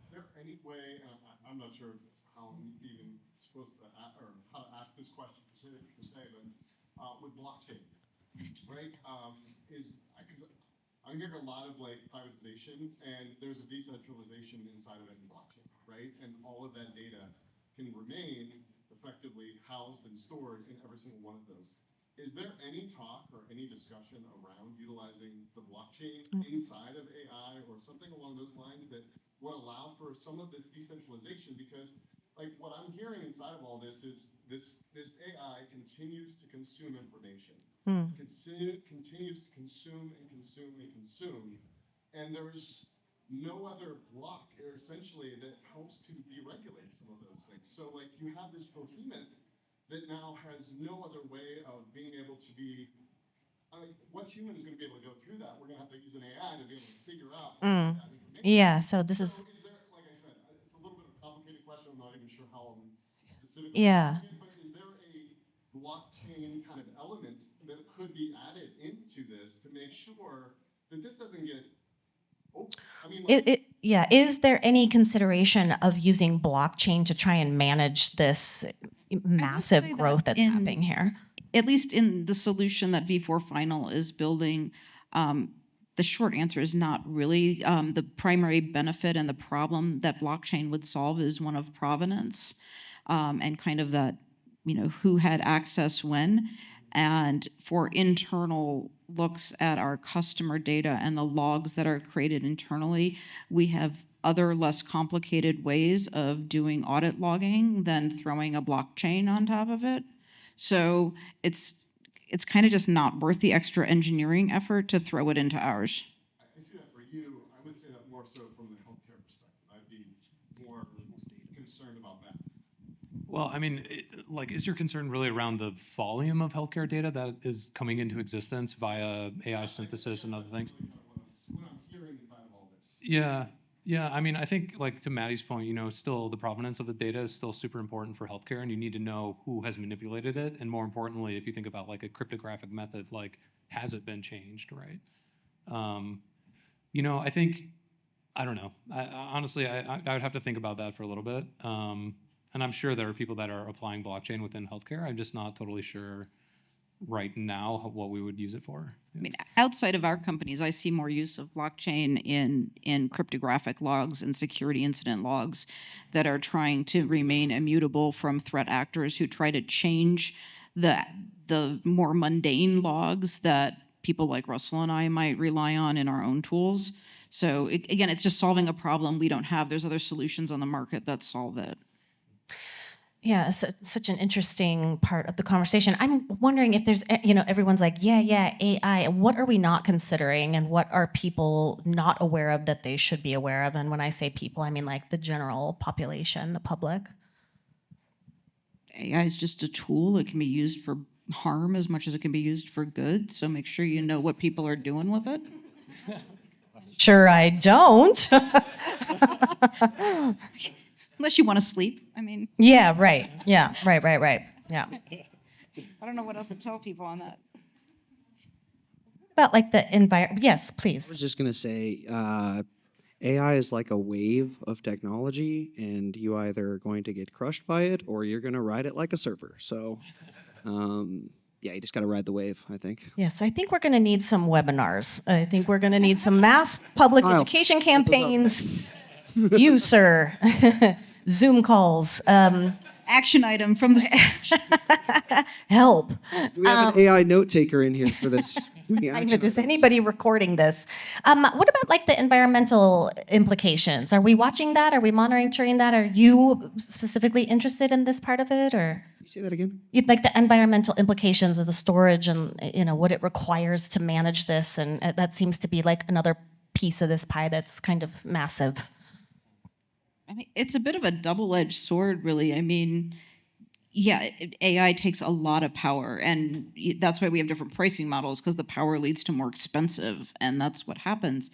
Is there any way, and I'm not sure how I'm even supposed to, or how to ask this question per se, but with blockchain, right? Because I'm hearing a lot of like privatization, and there's a decentralization inside of any blockchain, right? And all of that data can remain effectively housed and stored in every single one of those. Is there any talk or any discussion around utilizing the blockchain inside of AI or something along those lines that would allow for some of this decentralization? Because like what I'm hearing inside of all this is this AI continues to consume information, continues to consume and consume and consume, and there's no other block or essentially that helps to deregulate some of those things. So like you have this behemoth that now has no other way of being able to be, I mean, what human is going to be able to go through that? We're going to have to use an AI to be able to figure out that information. Yeah, so this is... Is there, like I said, it's a little bit of a complicated question. I'm not even sure how I'm specifically asking it, but is there a blockchain kind of element that could be added into this to make sure that this doesn't get... Is there any consideration of using blockchain to try and manage this massive growth that's happening here? At least in the solution that V4 Final is building, the short answer is not really. The primary benefit and the problem that blockchain would solve is one of provenance and kind of that, who had access when. And for internal looks at our customer data and the logs that are created internally, we have other less complicated ways of doing audit logging than throwing a blockchain on top of it. So it's kind of just not worth the extra engineering effort to throw it into ours. I see that for you. I would say that more so from the healthcare perspective. I'd be more concerned about that. Well, I mean, is your concern really around the volume of healthcare data that is coming into existence via AI synthesis and other things? What I'm hearing inside of all this. Yeah. I mean, I think, like to Matti's point, still the provenance of the data is still super important for healthcare, and you need to know who has manipulated it, and more importantly, if you think about like a cryptographic method, like has it been changed, right? I think, I don't know. Honestly, I would have to think about that for a little bit. And I'm sure there are people that are applying blockchain within healthcare. I'm just not totally sure right now what we would use it for. I mean, outside of our companies, I see more use of blockchain in cryptographic logs and security incident logs that are trying to remain immutable from threat actors who try to change the more mundane logs that people like Russell and I might rely on in our own tools. So again, it's just solving a problem we don't have. There's other solutions on the market that solve it. Yeah, such an interesting part of the conversation. I'm wondering if there's, everyone's like, yeah, AI. What are we not considering, and what are people not aware of that they should be aware of? And when I say people, I mean like the general population, the public. AI is just a tool. It can be used for harm as much as it can be used for good. So make sure you know what people are doing with it. Sure, I don't. Unless you want to sleep, I mean. Yeah, right. Yeah, right. Yeah. I don't know what else to tell people on that. About like the environment. Yes, please. I was just going to say, AI is like a wave of technology, and you either are going to get crushed by it or you're going to ride it like a surfer. So, yeah, you just got to ride the wave, I think. Yes, I think we're going to need some webinars. I think we're going to need some mass public education campaigns. You, sir. Zoom calls. Action item from the help. Do we have an AI note taker in here for this? I know, does anybody recording this? What about like the environmental implications? Are we watching that? Are we monitoring that? Are you specifically interested in this part of it, or? You say that again? Like the environmental implications of the storage and what it requires to manage this, and that seems to be like another piece of this pie that's kind of massive. I mean, it's a bit of a double-edged sword, really. I mean, yeah, AI takes a lot of power, and that's why we have different pricing models, because the power leads to more expensive, and that's what happens.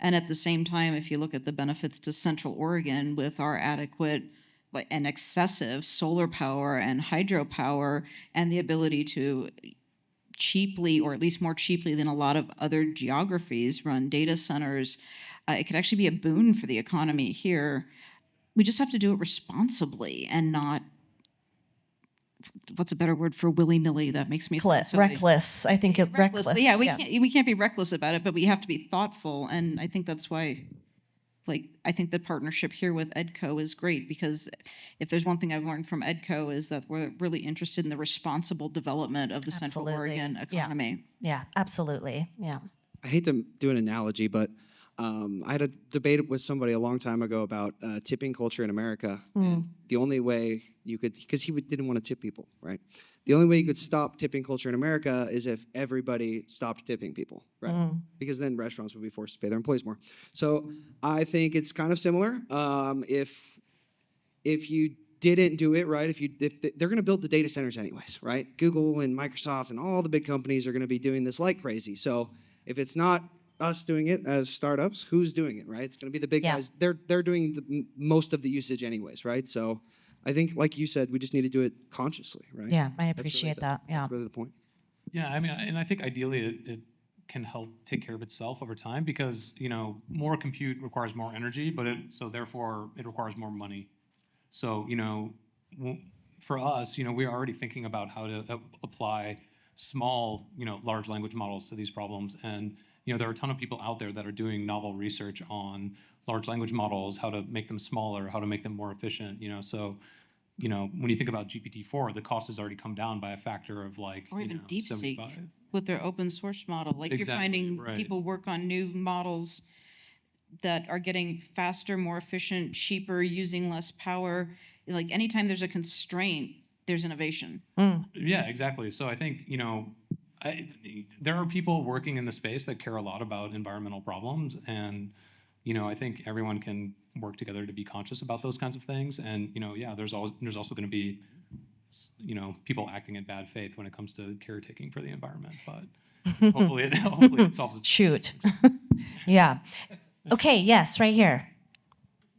And at the same time, if you look at the benefits to Central Oregon with our adequate and excessive solar power and hydropower, and the ability to cheaply, or at least more cheaply than a lot of other geographies, run data centers, it could actually be a boon for the economy here. We just have to do it responsibly and not, what's a better word for willy-nilly? That makes me sound silly. Reckless. I think it's reckless. Yeah, we can't be reckless about it, but we have to be thoughtful. And I think that's why, I think the partnership here with EDCO is great, because if there's one thing I've learned from EDCO is that we're really interested in the responsible development of the Central Oregon economy. Yeah, absolutely. Yeah. I hate to do an analogy, but I had a debate with somebody a long time ago about tipping culture in America. And the only way you could, because he didn't want to tip people, right? The only way you could stop tipping culture in America is if everybody stopped tipping people, right? Because then restaurants would be forced to pay their employees more. So I think it's kind of similar. If you didn't do it right, if they're going to build the data centers anyways, right? Google and Microsoft and all the big companies are going to be doing this like crazy. So if it's not us doing it as startups, who's doing it, right? It's going to be the big guys. They're doing most of the usage anyways, right? So I think, like you said, we just need to do it consciously, right? Yeah, I appreciate that. Yeah. That's really the point. Yeah, I mean, and I think ideally it can help take care of itself over time, because more compute requires more energy, but so therefore it requires more money. So for us, we're already thinking about how to apply small, large language models to these problems, and there are a ton of people out there that are doing novel research on large language models, how to make them smaller, how to make them more efficient. So when you think about GPT-4, the cost has already come down by a factor of or even DeepSeek 75. with their open source model. You're finding people work on new models that are getting faster, more efficient, cheaper, using less power. Anytime there's a constraint, there's innovation. Yeah, exactly. So I think, there are people working in the space that care a lot about environmental problems, and I think everyone can work together to be conscious about those kinds of things. And there's also going to be people acting in bad faith when it comes to caretaking for the environment, but hopefully it solves itself. Shoot. Yeah. Okay, yes, right here.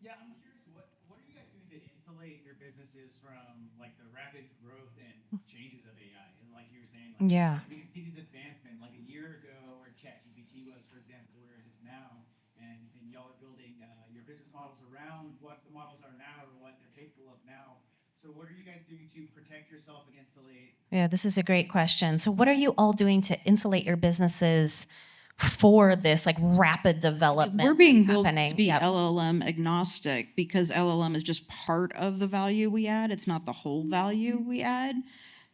Yeah, I'm curious, what are you guys doing to insulate your businesses from the rapid growth and changes of AI? And like you were saying, Yeah. we can see these advancements a year ago where ChatGPT was, for example, where it is now, and y'all are building your business models around what the models are now or what they're capable of now. So what are you guys doing to protect yourself against Yeah, this is a great question. So what are you all doing to insulate your businesses for this rapid development? We're being built to be LLM agnostic, because LLM is just part of the value we add. It's not the whole value we add.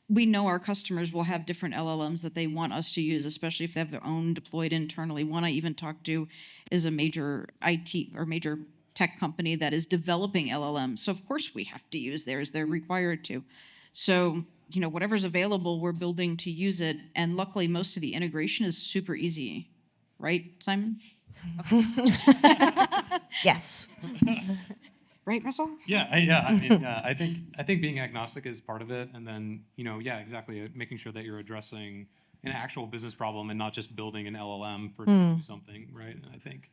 We know our customers will have different LLMs that they want us to use, especially if they have their own deployed internally. One I even talked to is a major IT or major tech company that is developing LLMs. So of course we have to use theirs. They're required to. So whatever's available, we're building to use it. And luckily, most of the integration is super easy. Right, Simon? Okay. Yes. Right, Russell? Yeah. I mean, I think being agnostic is part of it, and then exactly, making sure that you're addressing an actual business problem and not just building an LLM for doing something, right? And I think,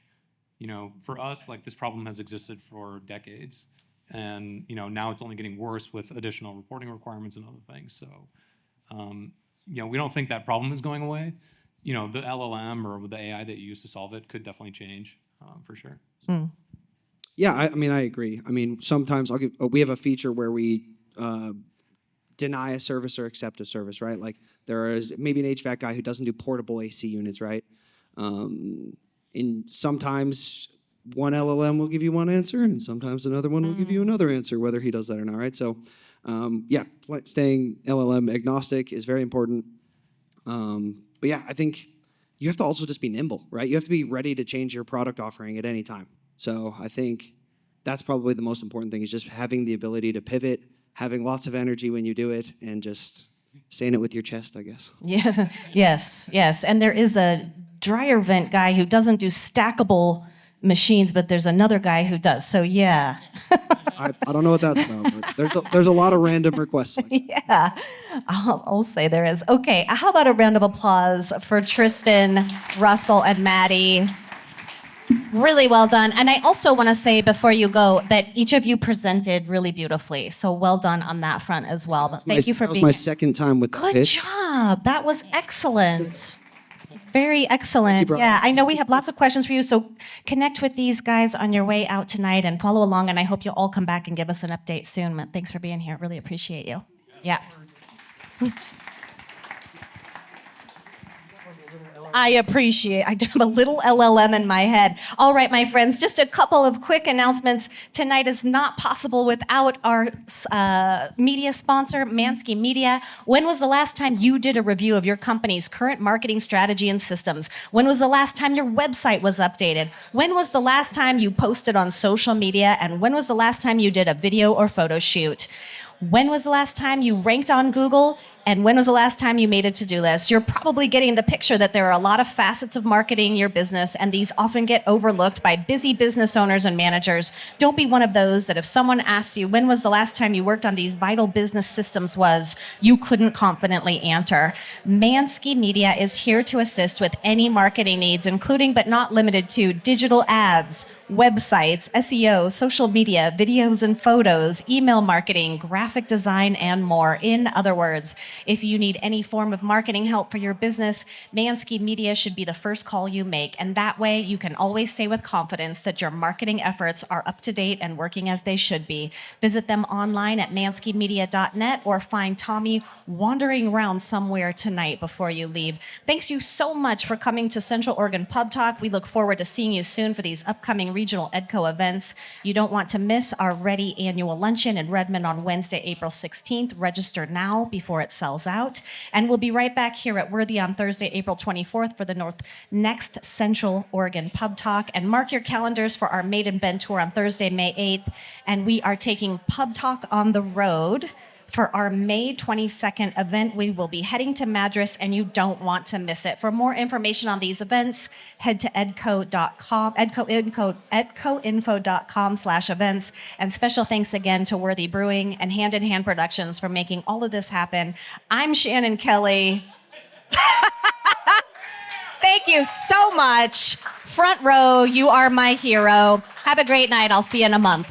for us, this problem has existed for decades, and now it's only getting worse with additional reporting requirements and other things. So, we don't think that problem is going away. The LLM or the AI that you use to solve it could definitely change, for sure. So. Yeah, I mean, I agree. I mean, sometimes we have a feature where we deny a service or accept a service, right? There is maybe an HVAC guy who doesn't do portable AC units, right? And sometimes one LLM will give you one answer, and sometimes another one will give you another answer, whether he does that or not, right? So, staying LLM agnostic is very important. But yeah, I think you have to also just be nimble, right? You have to be ready to change your product offering at any time. So I think that's probably the most important thing, is just having the ability to pivot, having lots of energy when you do it, and just saying it with your chest, I guess. Yeah. Yes. And there is a dryer vent guy who doesn't do stackable machines, but there's another guy who does. So yeah. I don't know what that's about, but there's a lot of random requests. Yeah, I'll say there is. Okay, how about a round of applause for Tristan, Russell, and Matti? Really well done. And I also want to say before you go that each of you presented really beautifully. So well done on that front as well. But thank you for that was being my second time with the Good pitch. job. That was excellent. Very excellent. Thank you, Yeah, I know we have lots of questions for you, so connect with these guys on your way out tonight and follow along, and I hope you'll all come back and give us an update soon. Thanks for being here. Really appreciate you. Yeah. I have a little LLM in my head. All right, my friends, just a couple of quick announcements. Tonight is not possible without our media sponsor, Mansky Media. When was the last time you did a review of your company's current marketing strategy and systems? When was the last time your website was updated? When was the last time you posted on social media? And when was the last time you did a video or photo shoot? When was the last time you ranked on Google? And when was the last time you made a to-do list? You're probably getting the picture that there are a lot of facets of marketing your business, and these often get overlooked by busy business owners and managers. Don't be one of those that if someone asks you when was the last time you worked on these vital business systems you couldn't confidently answer. Mansky Media is here to assist with any marketing needs, including but not limited to digital ads, websites, SEO, social media, videos and photos, email marketing, graphic design, and more. In other words, if you need any form of marketing help for your business, Mansky Media should be the first call you make. And that way you can always say with confidence that your marketing efforts are up to date and working as they should be. Visit them online at manskymedia.net or find Tommy wandering around somewhere tonight before you leave. Thanks you so much for coming to Central Oregon Pub Talk. We look forward to seeing you soon for these upcoming regional EDCO events. You don't want to miss our Ready annual luncheon in Redmond on Wednesday, April 16th. Register now before it sells out. And we'll be right back here at Worthy on Thursday, April 24th for the next Central Oregon Pub Talk. And mark your calendars for our Maiden Bend tour on Thursday, May 8th. And we are taking Pub Talk on the road. For our May 22nd event, we will be heading to Madras, and you don't want to miss it. For more information on these events, head to edco.com, edcoinfo.com/events. And special thanks again to Worthy Brewing and Hand in Hand Productions for making all of this happen. I'm Shannon Kelly. Thank you so much. Front row, you are my hero. Have a great night. I'll see you in a month.